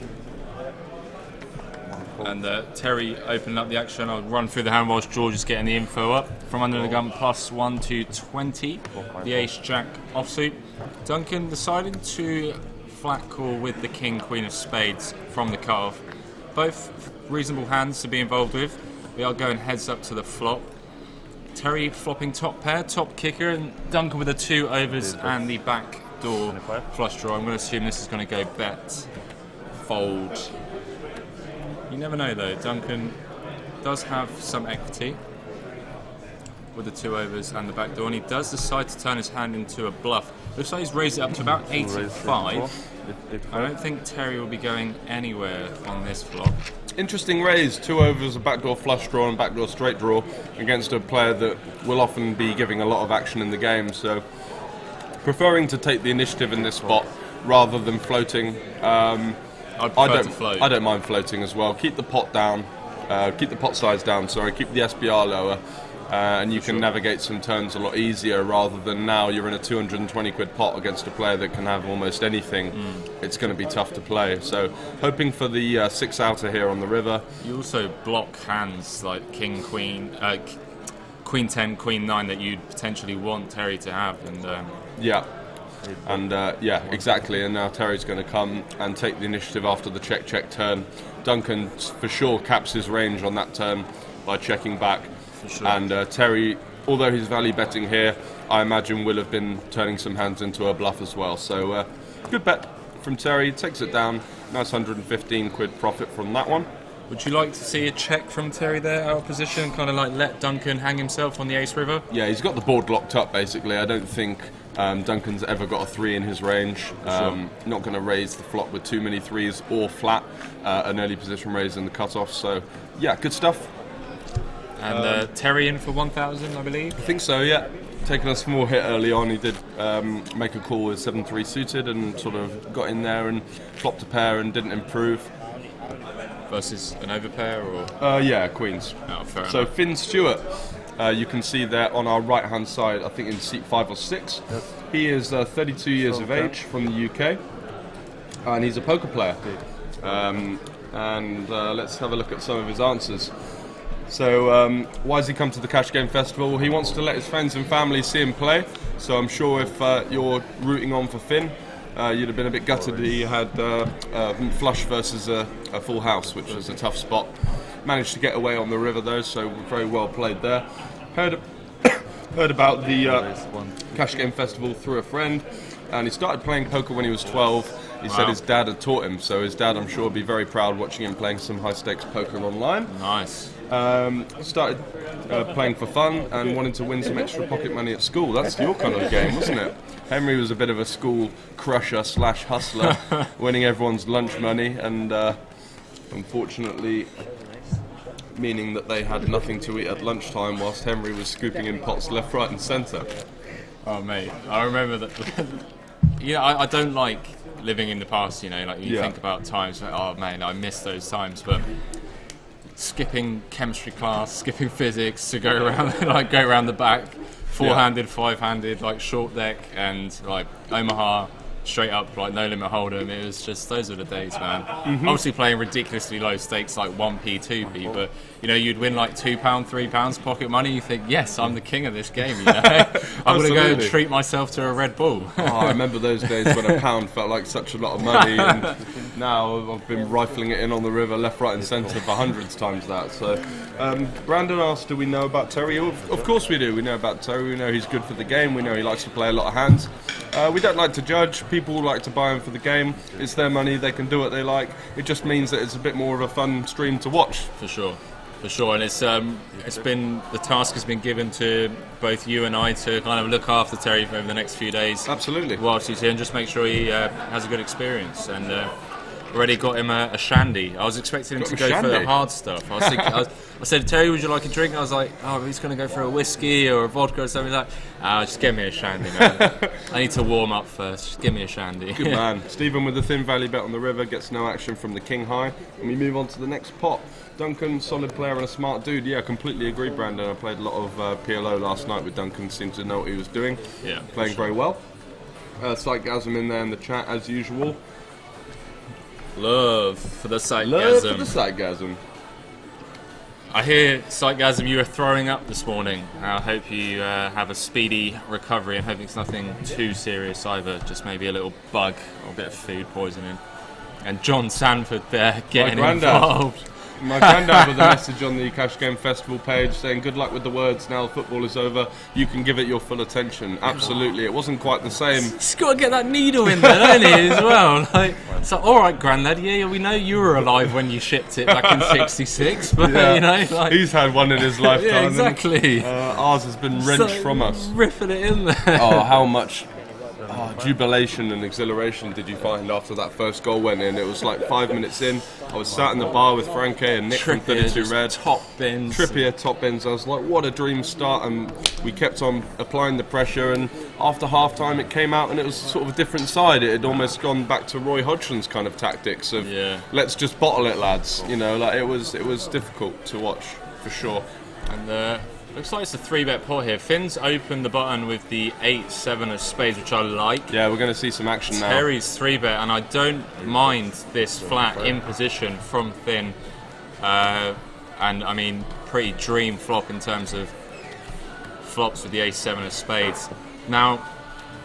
And Terry opening up the action. I'll run through the hand whilst George is getting the info up. From under the gun, +1 to 20. The ace-jack offsuit. Duncan deciding to flat call with the king, queen of spades from the cutoff. Both reasonable hands to be involved with. We are going heads up to the flop. Terry flopping top pair, top kicker, and Duncan with the 2 overs and the back door flush draw. I'm going to assume this is going to go bet, fold. You never know though. Duncan does have some equity with the 2 overs and the back door, and he does decide to turn his hand into a bluff. Looks like he's raised it up to about 85. I don't think Terry will be going anywhere on this flop. Interesting raise, 2 overs, a backdoor flush draw and backdoor straight draw against a player that will often be giving a lot of action in the game. So preferring to take the initiative in this spot rather than floating. I don't mind floating as well. Keep the pot down, keep the pot size down. Sorry, keep the SPR lower, and you can navigate some turns a lot easier rather than now you're in a 220 quid pot against a player that can have almost anything. It's going to be tough to play. So hoping for the 6 outer here on the river. You also block hands like King, Queen, Queen 10, Queen 9 that you'd potentially want Terry to have, and yeah. And yeah, exactly. And now Terry's going to come and take the initiative after the check turn. Duncan for sure caps his range on that turn by checking back. Sure. And Terry, although he's value betting here, I imagine will have been turning some hands into a bluff as well. So good bet from Terry. Takes it down. Nice 115 quid profit from that one. Would you like to see a check from Terry there out of position, kind of like let Duncan hang himself on the ace river? Yeah, he's got the board locked up basically. I don't think Duncan's ever got a 3 in his range. Not going to raise the flop with too many 3s or flat. An early position raise in the cutoff. So yeah, good stuff. And Terry in for 1,000, I believe? I think so, yeah. Taking a small hit early on. He did make a call with 7-3 suited and sort of got in there and flopped a pair and didn't improve. Versus an overpair or? Yeah, queens. Oh, fair so enough. Finn Stewart, you can see there on our right hand side, I think in seat 5 or 6. He is 32 years of age from the UK and he's a poker player. Let's have a look at some of his answers. So why has he come to the Cash Game Festival? He wants to let his friends and family see him play. So I'm sure if you're rooting on for Finn, you'd have been a bit gutted that he had flush versus a full house, which was a tough spot. Managed to get away on the river though, so very well played there. Heard about the Cash Game Festival through a friend, and he started playing poker when he was 12. He said his dad had taught him, so his dad, I'm sure, would be very proud watching him playing some high-stakes poker online. Nice. Started playing for fun and wanted to win some extra pocket money at school. That's your kind of game, wasn't it? Henry was a bit of a school crusher / hustler, winning everyone's lunch money, and unfortunately meaning that they had nothing to eat at lunchtime whilst Henry was scooping in pots left, right and centre. Oh mate, I remember that. I don't like living in the past, like you think about times, oh man, I miss those times, but skipping chemistry class, skipping physics to go around the back, 4-handed, 5-handed, like short deck, and like Omaha, straight up, like no limit hold'em. It was just, those were the days, man. Obviously playing ridiculously low stakes like 1p, 2p, but you'd win like £2, £3 pocket money. You think, yes, I'm the king of this game. I'm going to go and treat myself to a Red Bull. I remember those days when a pound felt like such a lot of money, and now I've been rifling it in on the river left, right and centre for hundreds times that. So Brandon asked, do we know about Terry? Of course we do. We know about Terry. We know he's good for the game. We know he likes to play a lot of hands. We don't like to judge. People like to buy him for the game. It's their money. They can do what they like. It just means that it's a bit more of a fun stream to watch. For sure. And it's been, the task has been given to both you and I to kind of look after Terry over the next few days. Absolutely. Whilst he's here, and just make sure he has a good experience. And already got him a shandy. I was expecting him to go for the hard stuff. I said, Terry, would you like a drink? I was like, oh, he's going to go for a whiskey or a vodka or something like that. Just give me a shandy, man. I need to warm up first. Just give me a shandy. Good man. Stephen with the thin value bet on the river gets no action from the king high. And we move on to the next pot. Duncan, solid player and a smart dude. Yeah, completely agree, Brandon. I played a lot of PLO last night with Duncan. Seemed to know what he was doing. Yeah, playing very well. Sightgasm in there in the chat as usual. Love for the Sightgasm. Love for the Sightgasm. I hear, Sightgasm, you were throwing up this morning. I hope you have a speedy recovery. I'm hoping it's nothing too serious either. Just maybe a little bug or a bit of food poisoning. And John Sanford there getting involved. My granddad with a message on the Cash Game Festival page saying, good luck with the words, now football is over, you can give it your full attention. Absolutely, it wasn't quite the same. He's got to get that needle in there, don't he, as well? Like, so, alright, Grandad, yeah, we know you were alive when you shipped it back in 66, but, you know, like... He's had one in his lifetime. Yeah, exactly. And, ours has been wrenched from us. Ripping it in there. Oh, how much jubilation and exhilaration did you find after that first goal went in? It was like 5 minutes in. I was sat in the bar with Franke and Nick from 32 Red. Top bins. Trippier, top bins. I was like, what a dream start. And we kept on applying the pressure. And after half time, it came out and it was sort of a different side. It had almost gone back to Roy Hodgson's kind of tactics of let's just bottle it, lads. You know, like it was difficult to watch for sure. And looks like it's a 3-bet pot here. Finn's opened the button with the 8-7 of spades, which I like. Yeah, we're going to see some action now. Terry's 3-bet, and I don't mind this flat in position from Finn. And I mean, pretty dream flop in terms of flops with the 8-7 of spades. Now,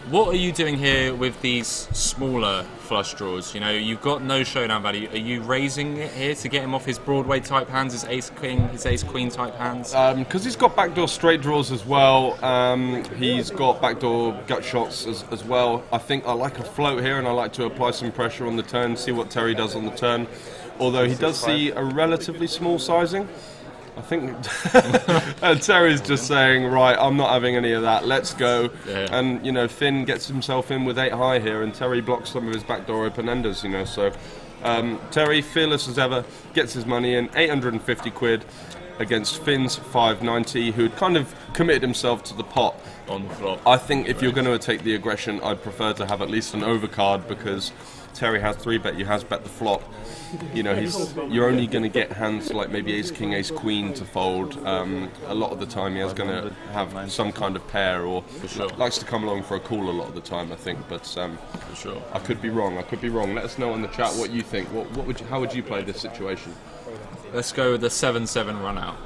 what are you doing here with these smaller flush draws? You know, you've got no showdown value. Are you raising it here to get him off his Broadway type hands, his ace king, his ace queen type hands? Because he's got backdoor straight draws as well. He's got backdoor gut shots as well. I think I like a float here, and I like to apply some pressure on the turn, see what Terry does on the turn. Although he does see a relatively small sizing. I think Terry's just saying, right, I'm not having any of that, let's go. Yeah. And, you know, Finn gets himself in with 8 high here, and Terry blocks some of his backdoor open-enders, you know, so Terry, fearless as ever, gets his money in, 850 quid against Finn's 590, who'd kind of committed himself to the pot. On the flop. I think if you're going to take the aggression, I'd prefer to have at least an overcard, because Terry has 3-bet, you has bet the flop. You know, you're only going to get hands like maybe ace king, ace queen to fold. A lot of the time he is going to have some kind of pair, or likes to come along for a call a lot of the time, I think. But for sure, I could be wrong. Let us know in the chat what you think. How would you play this situation? Let's go with the 7-7 run out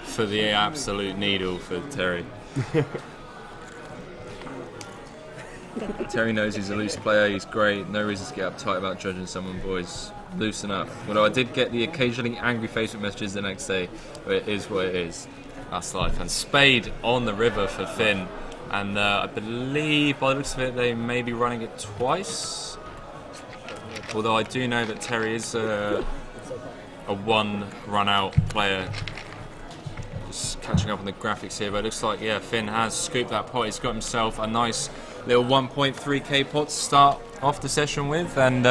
for the absolute needle for Terry. Terry knows he's a loose player, he's great, no reason to get uptight about judging someone, boys. Loosen up. Although I did get the occasionally angry Facebook messages the next day, but it is what it is. That's life. And spade on the river for Finn. And I believe, by the looks of it, they may be running it twice. Although I do know that Terry is a one run-out player. Just catching up on the graphics here, but it looks like, yeah, Finn has scooped that pot. He's got himself a nice little 1.3k pot to start off the session with, and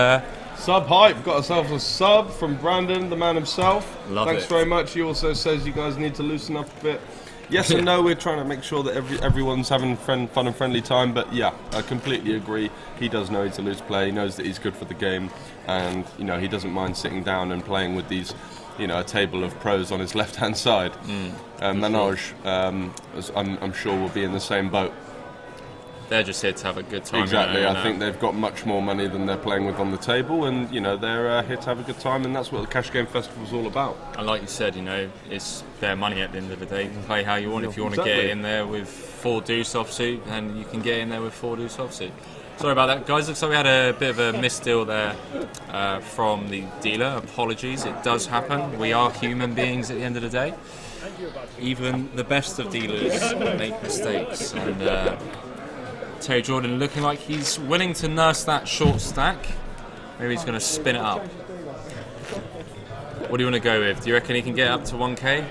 sub hype, got ourselves a sub from Brandon, the man himself. Thanks very much. He also says you guys need to loosen up a bit. Yes and no, we're trying to make sure that everyone's having fun and friendly time, but yeah, I completely agree. He does know he's a loose player, he knows that he's good for the game, and you know, he doesn't mind sitting down and playing with these, you know, a table of pros on his left-hand side. Manoj, I'm sure, will be in the same boat. They're just here to have a good time. Exactly. I think they've got much more money than they're playing with on the table, and you know, they're here to have a good time, and that's what the Cash Game Festival is all about. And like you said, you know, it's their money at the end of the day. You can play how you want. If you want to get in there with 4 deuce offsuit, then you can get in there with 4 deuce offsuit. Sorry about that, guys. Looks like we had a bit of a misdeal there from the dealer. Apologies. It does happen. We are human beings at the end of the day. Even the best of dealers make mistakes, and Terry Jordan looking like he's willing to nurse that short stack. Maybe he's going to spin it up. What do you want to go with? Do you reckon he can get up to 1k?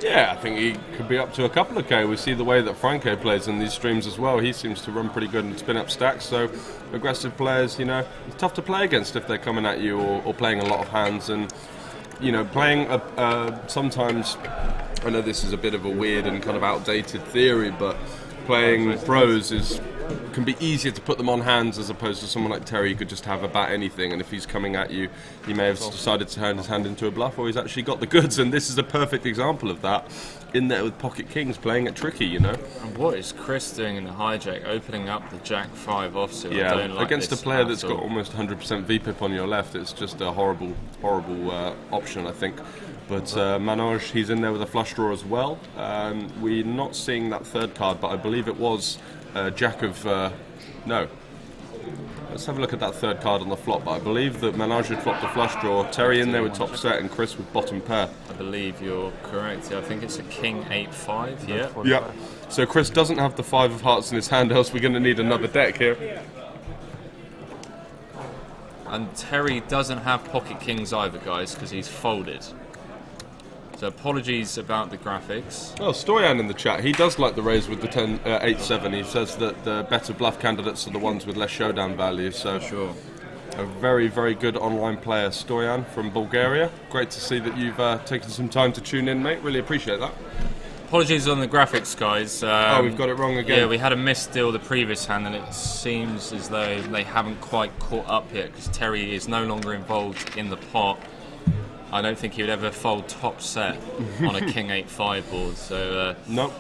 Yeah, I think he could be up to a couple of k. We see the way that Franco plays in these streams as well. He seems to run pretty good and spin up stacks. So aggressive players, you know, it's tough to play against if they're coming at you or playing a lot of hands. And you know, playing sometimes, I know this is a bit of a weird and kind of outdated theory, but playing pros can be easier to put them on hands as opposed to someone like Terry who could just have about anything, and if he's coming at you, he may have decided to turn his hand into a bluff, or he's actually got the goods, and this is a perfect example of that, in there with pocket kings playing it tricky, you know. And what is Chris doing in the hijack, opening up the Jack 5 offsuit? Yeah, I don't like against a this player that's at all. got almost 100% VPIP on your left, it's just a horrible option, I think. But Manoj, he's in there with a flush draw as well. We're not seeing that third card, but I believe it was Jack of... no. Let's have a look at that third card on the flop. But I believe that Manaj had flopped a flush draw, Terry in there with top set, and Chris with bottom pair. I believe you're correct. I think it's a king 8-5. Yeah. Yeah. So Chris doesn't have the 5 of hearts in his hand, else we're going to need another deck here. And Terry doesn't have pocket kings either, guys, because he's folded. So apologies about the graphics. Oh, Stoyan in the chat. He does like the raise with the 8-7. He says that the better bluff candidates are the ones with less showdown value. So sure. A very, very good online player, Stoyan from Bulgaria. Great to see that you've taken some time to tune in, mate. Really appreciate that. Apologies on the graphics, guys. We've got it wrong again. Yeah, we had a missed deal the previous hand, and it seems as though they haven't quite caught up yet, because Terry is no longer involved in the pot. I don't think he would ever fold top set on a king 8-5 board. So nope.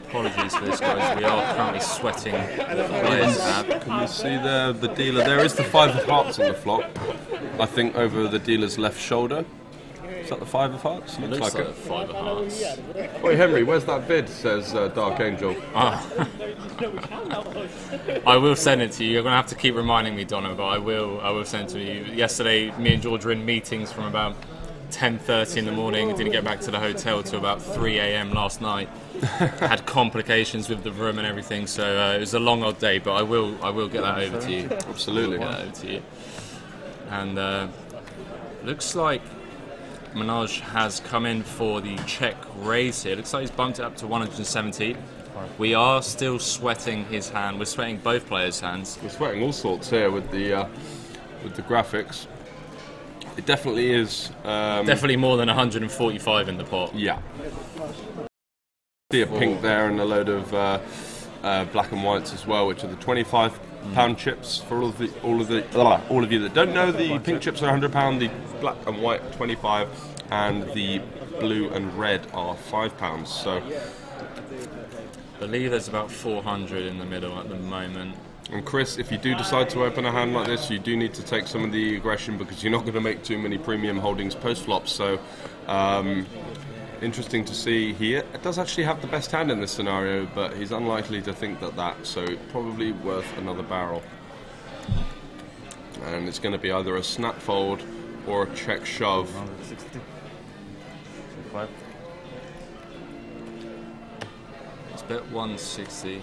Apologies for this, guys. We are currently sweating the players tab. Can you see there the dealer? There is the 5 of hearts on the flop. I think over the dealer's left shoulder. Is that the 5 of hearts? It looks like the 5 of hearts. Oi, Henry, where's that bid? Says Dark Angel. I will send it to you. You're going to have to keep reminding me, Donna, but I will send it to you. Yesterday, me and George were in meetings from about 10:30 in the morning. Didn't get back to the hotel till about 3 a.m. last night. Had complications with the room and everything, so it was a long old day. But I will get that over to you. Absolutely. Get that over to you. And looks like Manaj has come in for the check raise here. Looks like he's bumped it up to 170. We are still sweating his hand. We're sweating both players' hands. We're sweating all sorts here with the graphics. It definitely is. Definitely more than 145 in the pot. Yeah. See a pink there and a load of black and whites as well, which are the £25 chips. For all of you that don't know, the pink chips are £100, the black and white 25, and the blue and red are £5. So I believe there's about 400 in the middle at the moment. And Chris, if you do decide to open a hand like this, you do need to take some of the aggression, because you're not going to make too many premium holdings post-flop. So interesting to see here. It does actually have the best hand in this scenario, but he's unlikely to think that, so probably worth another barrel. And it's going to be either a snap fold or a check shove. It's bet 160.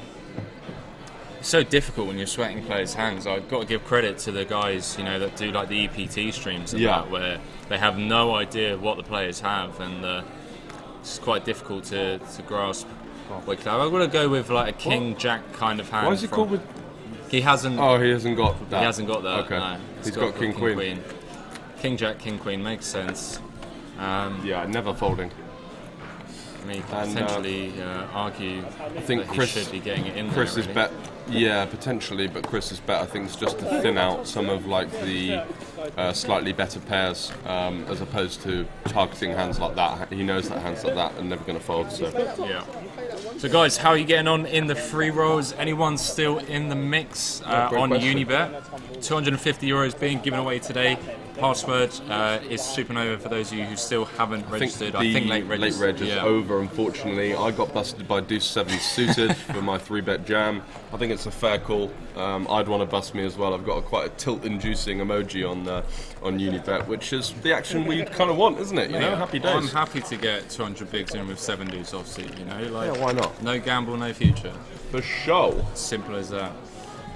It's so difficult when you're sweating players' hands. I've got to give credit to the guys, that do like the EPT streams and that, where they have no idea what the players have, and it's quite difficult to grasp. I'm going to go with like a king jack kind of hand. Why is he called with? He hasn't. Oh, he hasn't got that. He hasn't got that. Okay. No. He's got king queen. King jack, king queen makes sense. Yeah, never folding. I mean, you could potentially argue I think that Chris he should be getting it in Chris there, is really. bet. Yeah, potentially, but Chris's bet I think is just to thin out some of like the slightly better pairs, as opposed to targeting hands like that. He knows that hands like that are never going to fold. So yeah. So guys, how are you getting on in the free rolls? Anyone still in the mix on Unibet? €250 being given away today. Password is Supernova for those of you who still haven't registered. I think late reg is over, unfortunately. I got busted by Deuce 7 suited for my 3-bet jam. I think it's a fair call. I'd want to bust me as well. I've got quite a tilt-inducing emoji on Unibet, which is the action we kind of want, isn't it? Happy days. I'm happy to get 200 bigs in with 7 deuce offsuit. Yeah, why not? No gamble, no future. For sure. Simple as that.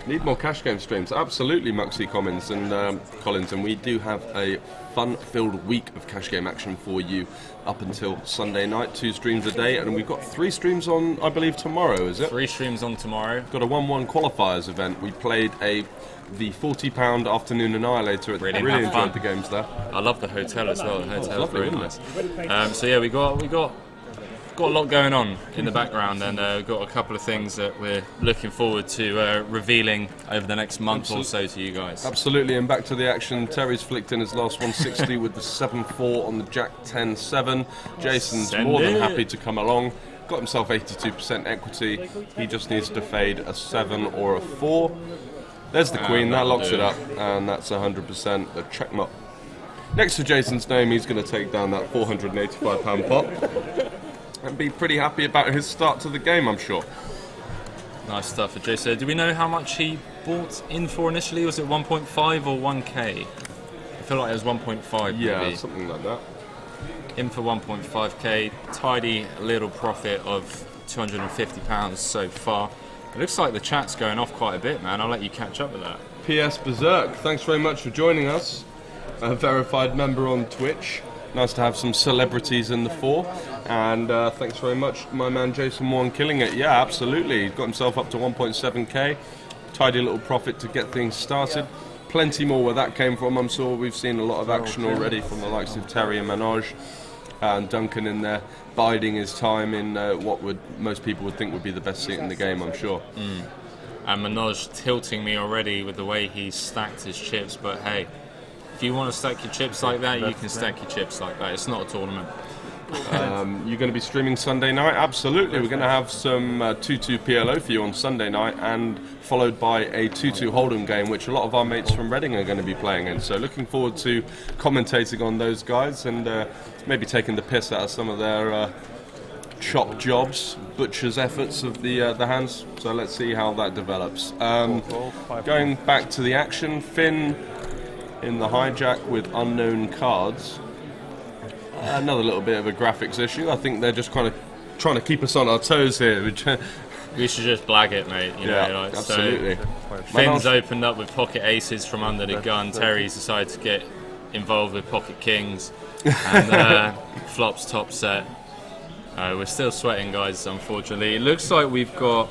Need more cash game streams? Absolutely, Muxie Collins, and we do have a fun-filled week of cash game action for you up until Sunday night. 2 streams a day, and we've got 3 streams on, I believe, tomorrow. Is it? 3 streams on tomorrow. Got a 1-1 qualifiers event. We played the £40 afternoon annihilator. Really enjoyed the games there. I love the hotel as well. The hotel's lovely, very nice. So yeah, we got a lot going on in the background, and we've got a couple of things that we're looking forward to revealing over the next month or so to you guys. Absolutely, and back to the action. Terry's flicked in his last 160 with the 7-4 on the Jack 10-7. Jason's more than happy to come along. Got himself 82% equity. He just needs to fade a 7 or a 4. There's the queen, that locks it up, and that's 100% a checkmate. Next to Jason's name, he's going to take down that £485 pot. And be pretty happy about his start to the game, I'm sure. Nice stuff for Jason. Do we know how much he bought in for initially? Was it 1.5 or 1k? I feel like it was 1.5. Yeah, maybe. something like that. In for 1.5k, tidy little profit of £250 so far. It looks like the chat's going off quite a bit, man. I'll let you catch up with that. PS Berserk, thanks very much for joining us. A verified member on Twitch. Nice to have some celebrities in the fore. And thanks very much, my man Jason Wong, killing it. Yeah, absolutely. He's got himself up to 1.7k. Tidy little profit to get things started. Plenty more where that came from. I'm sure we've seen a lot of action already from the likes of Terry and Manoj and Duncan in there, biding his time in what would most people would think would be the best seat in the game, I'm sure. And Manoj tilting me already with the way he stacked his chips, but hey, if you want to stack your chips like that, you can stack your chips like that. It's not a tournament. You're going to be streaming Sunday night? Absolutely. We're going to have some 2-2 PLO for you on Sunday night, and followed by a 2-2 Hold'em game, which a lot of our mates from Reading are going to be playing in. So looking forward to commentating on those guys and maybe taking the piss out of some of their chop jobs, butcher's efforts of the hands. So let's see how that develops. Going back to the action, Finn in the hijack with unknown cards. Another little bit of a graphics issue. I think they're just kind of trying to keep us on our toes here. We should just blag it, mate. You know, like, absolutely. So Finn's opened up with pocket aces from under the gun. Terry's decided to get involved with pocket kings, and flops top set. We're still sweating, guys. Unfortunately, it looks like we've got.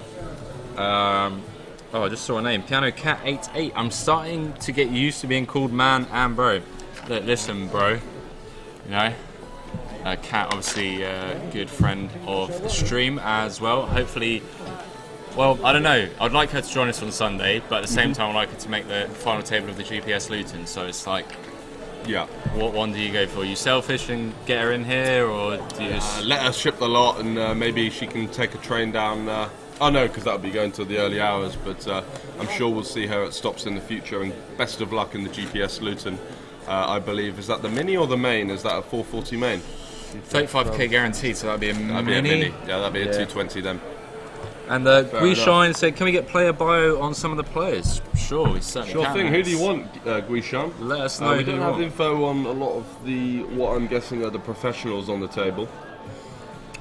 Oh, I just saw a name. Piano Cat 88. I'm starting to get used to being called man and bro. Listen, bro. You know. Kat, obviously a good friend of the stream as well. Hopefully, well, I don't know. I'd like her to join us on Sunday, but at the same time, I'd like her to make the final table of the GPS Luton. So it's like, yeah, what one do you go for? Are you selfish and get her in here, or do you just let her ship the lot and maybe she can take a train down? Oh no, because that'll be going to the early hours. But I'm sure we'll see her at stops in the future. And best of luck in the GPS Luton. I believe, is that the mini or the main? Is that a 440 main? 35k guaranteed, so that'd be a mini. Yeah, that'd be a 220 then. And Guishan said, can we get player bio on some of the players? Sure, we certainly can. Sure thing. Who do you want, Guishan? Let us know. We don't have info on a lot of what I'm guessing are the professionals on the table,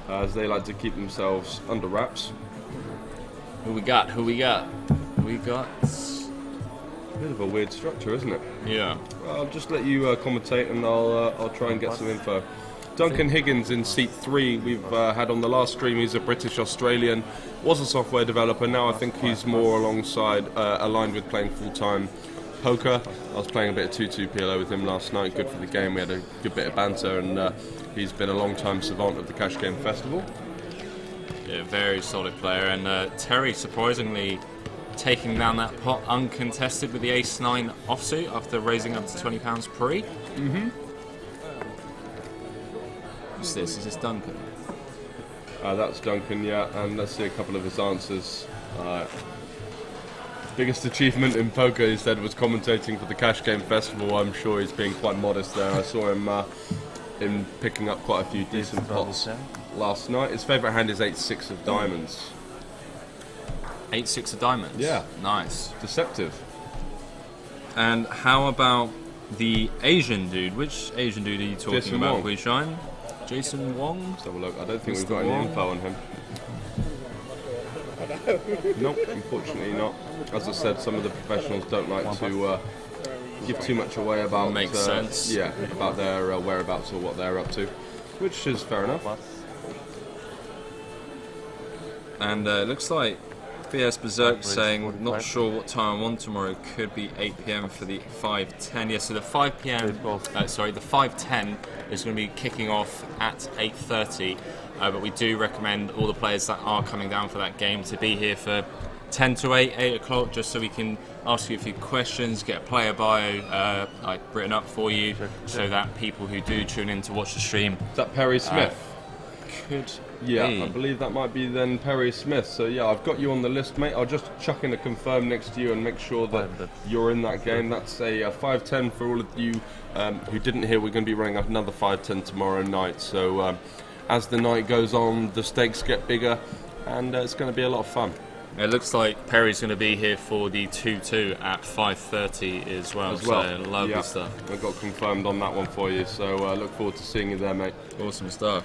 as they like to keep themselves under wraps. Who we got? We got... Bit of a weird structure, isn't it? Yeah. Well, I'll just let you commentate, and I'll try and get some info. Duncan Higgins in seat 3. We've had on the last stream. He's a British Australian. Was a software developer. Now I think he's more aligned with playing full-time poker. I was playing a bit of 2-2 PLO with him last night. Good for the game. We had a good bit of banter, and he's been a long-time savant of the Cash Game Festival. Yeah, very solid player. And Terry, surprisingly, taking down that pot uncontested with the ace-9 offsuit after raising up to £20 pre. What's this? Is this Duncan? That's Duncan, yeah. And let's see a couple of his answers. Biggest achievement in poker, he said, was commentating for the Cash Game Festival. I'm sure he's being quite modest there. I saw him picking up quite a few decent pots last night. His favourite hand is 8-6 of diamonds. 8-6 of diamonds? Yeah. Nice. Deceptive. And how about the Asian dude? Which Asian dude are you talking Jason about, Wong. Guishan? Jason Wong? Let's have a look. I don't think Mr. we've got Wong. any info on him. Nope, unfortunately not. As I said, some of the professionals don't like to give too much away about... Makes sense. Yeah, about their whereabouts or what they're up to, which is fair enough. And it looks like BS Berserk saying, not sure what time I'm on tomorrow, could be 8 PM for the 5:10. Yeah, so the 5 PM, the 5:10 is going to be kicking off at 8:30. But we do recommend all the players that are coming down for that game to be here for 10 to 8 o'clock, just so we can ask you a few questions, get a player bio written up for you, so that people who do tune in to watch the stream. Is that Perry Smith? Could Yeah, be. I believe that might be then Perry Smith. So yeah, I've got you on the list, mate. I'll just chuck in a confirm next to you and make sure that you're in that game. That's a 5:10 for all of you who didn't hear. We're going to be running another 5:10 tomorrow night. So as the night goes on, the stakes get bigger, and it's going to be a lot of fun. It looks like Perry's going to be here for the 2-2 at 5:30 as well. So lovely stuff. I got confirmed on that one for you, so look forward to seeing you there, mate. Awesome stuff.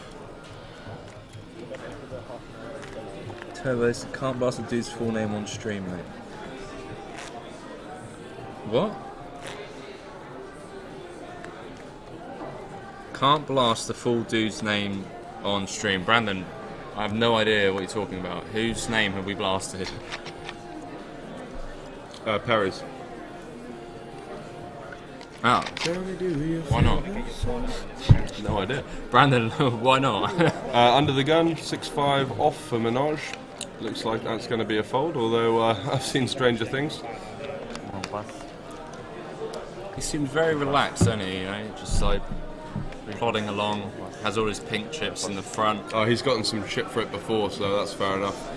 Turbos, can't blast a dude's full name on stream, mate. What? Can't blast the full dude's name on stream. Brandon, I have no idea what you're talking about. Whose name have we blasted? Perry's. Ah. Why not? No idea. Brandon, why not? Under the gun, 6-5 off for Minaj. Looks like that's going to be a fold, although I've seen stranger things. He seems very relaxed, doesn't he? You know, just like plodding along. Has all his pink chips in the front. Oh, he's gotten some shit for it before, so that's fair enough.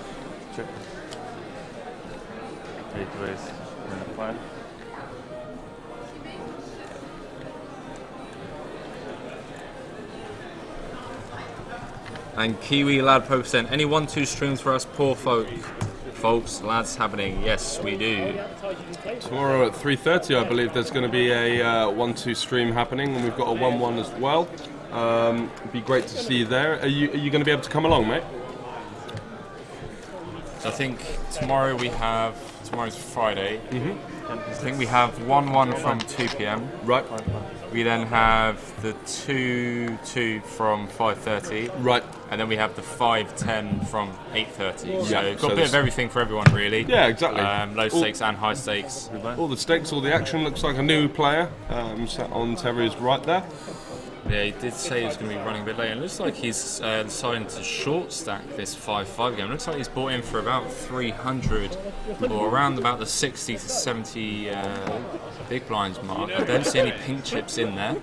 And Kiwi Lad Pope sent, any 1-2 streams for us poor folks, lads happening? Yes, we do. Tomorrow at 3:30, I believe there's going to be a 1-2 stream happening, and we've got a 1-1 as well. It'd be great to see you there. Are you going to be able to come along, mate? So I think tomorrow's Friday. I think we have 1-1 from 2 p.m. Right. We then have the 2-2 from 5:30. Right. And then we have the 5-10 from 8:30. So Yeah, got a bit of everything for everyone, really. Yeah, exactly. Low stakes and high stakes. All the stakes, all the action. Looks like a new player sat on Terry's right there. Yeah, he did say he was going to be running a bit late. It looks like he's deciding to short stack this 5-5 game. It looks like he's bought in for about 300 or around about the 60 to 70 big blinds mark. I don't see any pink chips in there.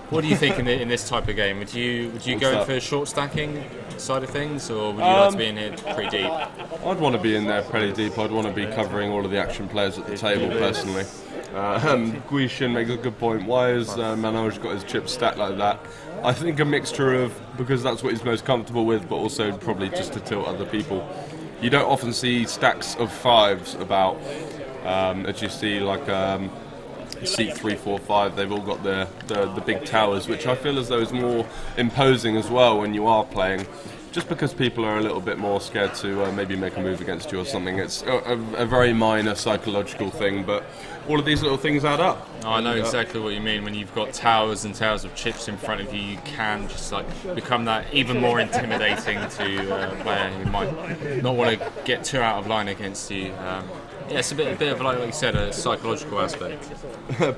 What do you think in this type of game? Would you go in for short stacking side of things, or would you like to be in here pretty deep? I'd want to be in there pretty deep. I'd want to be covering all of the action players at the table personally. Guishin makes a good point. Why has Manoj got his chips stacked like that? I think a mixture of, because that's what he's most comfortable with, but also probably just to tilt other people. You don't often see stacks of fives about, as you see like seat 3, 4, 5. They've all got the big towers, which I feel as though is more imposing as well when you are playing. Just because people are a little bit more scared to maybe make a move against you or something. It's a very minor psychological thing, but all of these little things add up. Oh, I know exactly what you mean. When you've got towers and towers of chips in front of you, you can just like become that even more intimidating to a player who might not want to get too out of line against you. Yeah, it's a bit of like you said, a psychological aspect.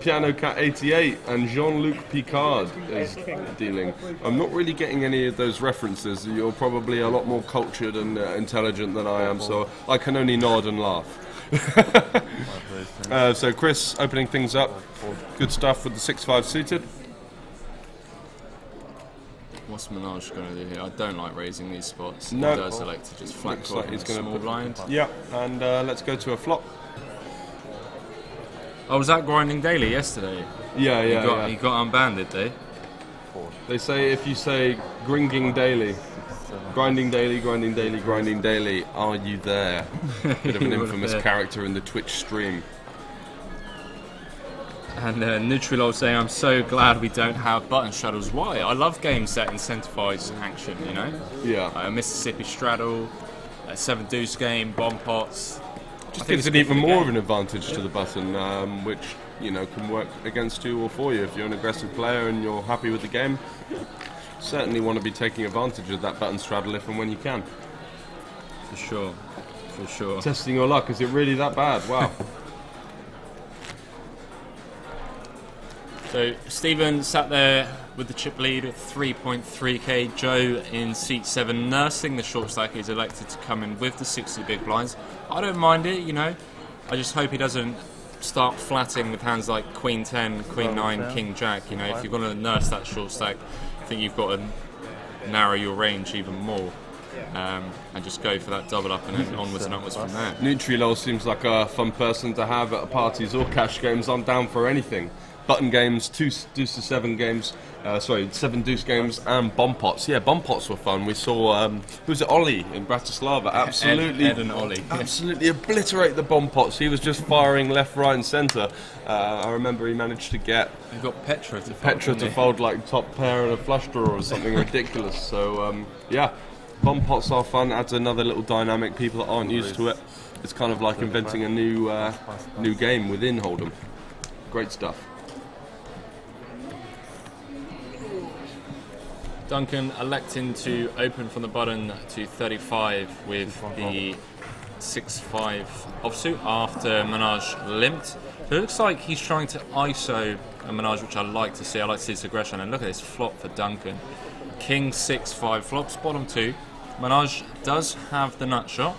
Piano Cat 88 and Jean-Luc Picard is dealing. I'm not really getting any of those references. You're probably a lot more cultured and intelligent than I am, so I can only nod and laugh. So Chris opening things up. Good stuff with the 6-5 suited. What's Minaj going to do here? I don't like raising these spots. No. He does elect to just flat call he's going to small blind. Yeah, and let's go to a flop. I was at Grinding Daily yesterday. Yeah. He got unbanned, did they? They say if you say Gringing Daily, Grinding Daily, Grinding Daily, Grinding Daily, are you there? Bit of an infamous character in the Twitch stream. And Nutrilol saying, I'm so glad we don't have button straddles. Why? I love games that incentivise action, you know? Yeah. Mississippi Straddle, a 7 Deuce game, bomb pots. Just gives it even more of an advantage to the button, which, you know, can work against you or for you. If you're an aggressive player and you're happy with the game, certainly want to be taking advantage of that button straddle if and when you can. For sure. Testing your luck, is it really that bad? Wow. So Stephen sat there with the chip lead at 3.3k. Joe in seat 7 nursing the short stack. He's elected to come in with the 60 big blinds. I don't mind it, you know. I just hope he doesn't start flatting with hands like Queen 10, Queen 9, King Jack. You know, if you're going to nurse that short stack, I think you've got to narrow your range even more. And just go for that double up and then onwards and upwards from there. Nutrilol seems like a fun person to have at parties or cash games. I'm down for anything. button games, 2 deuce to 7 games, 7 deuce games, and bomb pots. Yeah, bomb pots were fun. We saw who's it, Ollie in Bratislava, absolutely, Ed and Ollie, absolutely obliterate the bomb pots. He was just firing left, right, and centre. I remember he managed to get Petra to fold like top pair and a flush draw or something ridiculous. So yeah, bomb pots are fun. Adds another little dynamic. People that aren't used to it, it's kind of like inventing a new game within Hold'em. Great stuff. Duncan electing to open from the button to 35 with the 6-5 offsuit after Menage limped. It looks like he's trying to ISO a Menage, which I like to see. I like to see his aggression. And look at this flop for Duncan. King 6-5 flops, bottom 2. Menage does have the nut shot,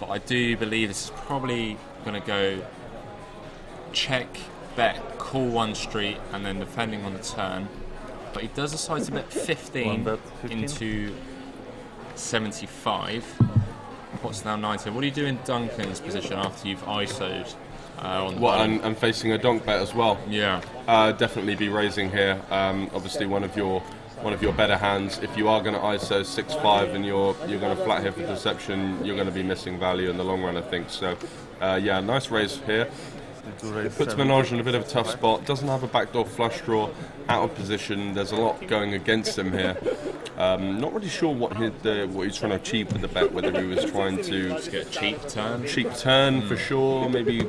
but I do believe this is probably going to go check, bet, call 1 street, and then defending on the turn. But he does decide to bet 15 into 75. What's now 19? What do you do in Duncan's position after you've ISO'd on the button? And facing a donk bet as well. Yeah. Definitely be raising here. Obviously one of your better hands. If you are going to ISO 6-5 and you're going to flat here for deception, you're going to be missing value in the long run, I think. So yeah, nice raise here. It puts Menage in a bit of a tough spot. Doesn't have a backdoor flush draw, out of position. There's a lot going against him here. Not really sure what he's trying to achieve with the bet. Whether he was trying to just get a cheap turn. Cheap turn for sure. Maybe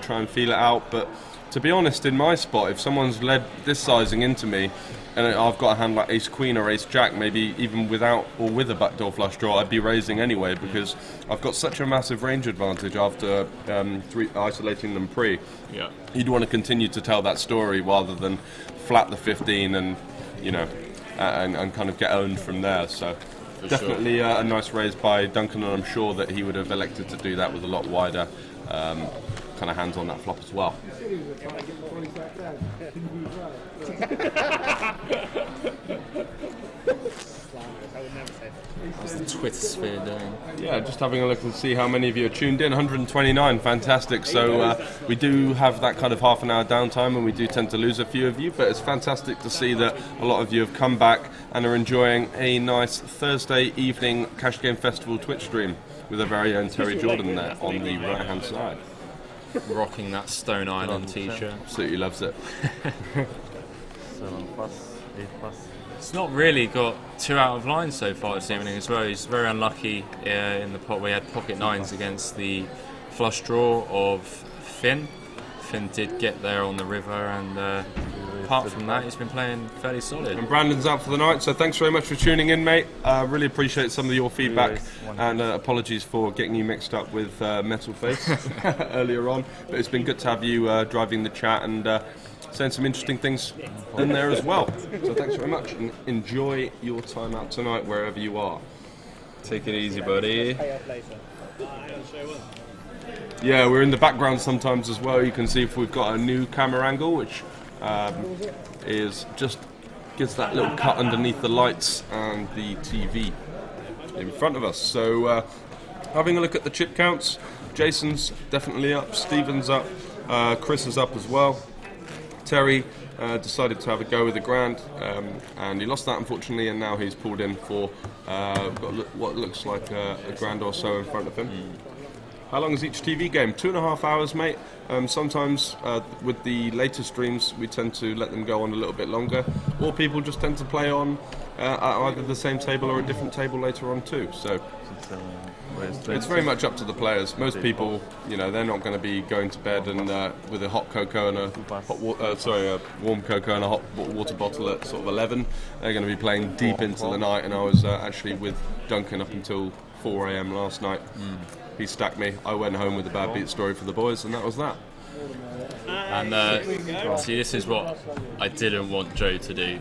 try and feel it out. But to be honest, in my spot, if someone's led this sizing into me, and I've got a hand like Ace Queen or Ace Jack, maybe even without or with a backdoor flush draw, I'd be raising anyway because I've got such a massive range advantage after isolating them pre. Yeah. You'd want to continue to tell that story rather than flat the 15 and and kind of get owned from there. So For definitely a nice raise by Duncan, and I'm sure that he would have elected to do that with a lot wider kind of hands on that flop as well. What's the Twitter sphere doing? Yeah, just having a look and see how many of you are tuned in. 129, fantastic. So we do have that kind of half an hour downtime and we do tend to lose a few of you, but it's fantastic to see that a lot of you have come back and are enjoying a nice Thursday evening Cash Game Festival Twitch stream with our very own Terry Jordan there on the right hand side. Rocking that Stone Island t-shirt. Absolutely loves it. 7+, 8+. It's not really got 2 out of line so far this evening as well. He's very unlucky in the pot where he had pocket 9s against the flush draw of Finn. Finn did get there on the river, and apart from that, he's been playing fairly solid. And Brandon's out for the night, so thanks very much for tuning in, mate. Really appreciate some of your feedback, and apologies for getting you mixed up with Metal Face earlier on. But it's been good to have you driving the chat and saying some interesting things in there as well. So thanks very much, and enjoy your time out tonight wherever you are. Take it easy, buddy. Yeah, we're in the background sometimes as well. You can see if we've got a new camera angle, which is just gives that little cut underneath the lights and the TV in front of us. So having a look at the chip counts, Jason's definitely up, Stephen's up, Chris is up as well. Terry decided to have a go with the grand, and he lost that unfortunately, and now he's pulled in for got what looks like a grand or so in front of him. How long is each TV game? 2.5 hours, mate. Sometimes with the later streams, we tend to let them go on a little bit longer, or people just tend to play on at either the same table or a different table later on too. So it's very much up to the players. Most people, they're not going to be going to bed and with a hot cocoa and a warm cocoa and a hot water bottle at sort of 11. They're going to be playing deep into the night. And I was actually with Duncan up until 4 a.m. last night. He stacked me. I went home with a bad beat story for the boys, and that was that. And see, this is what I didn't want Joe to do.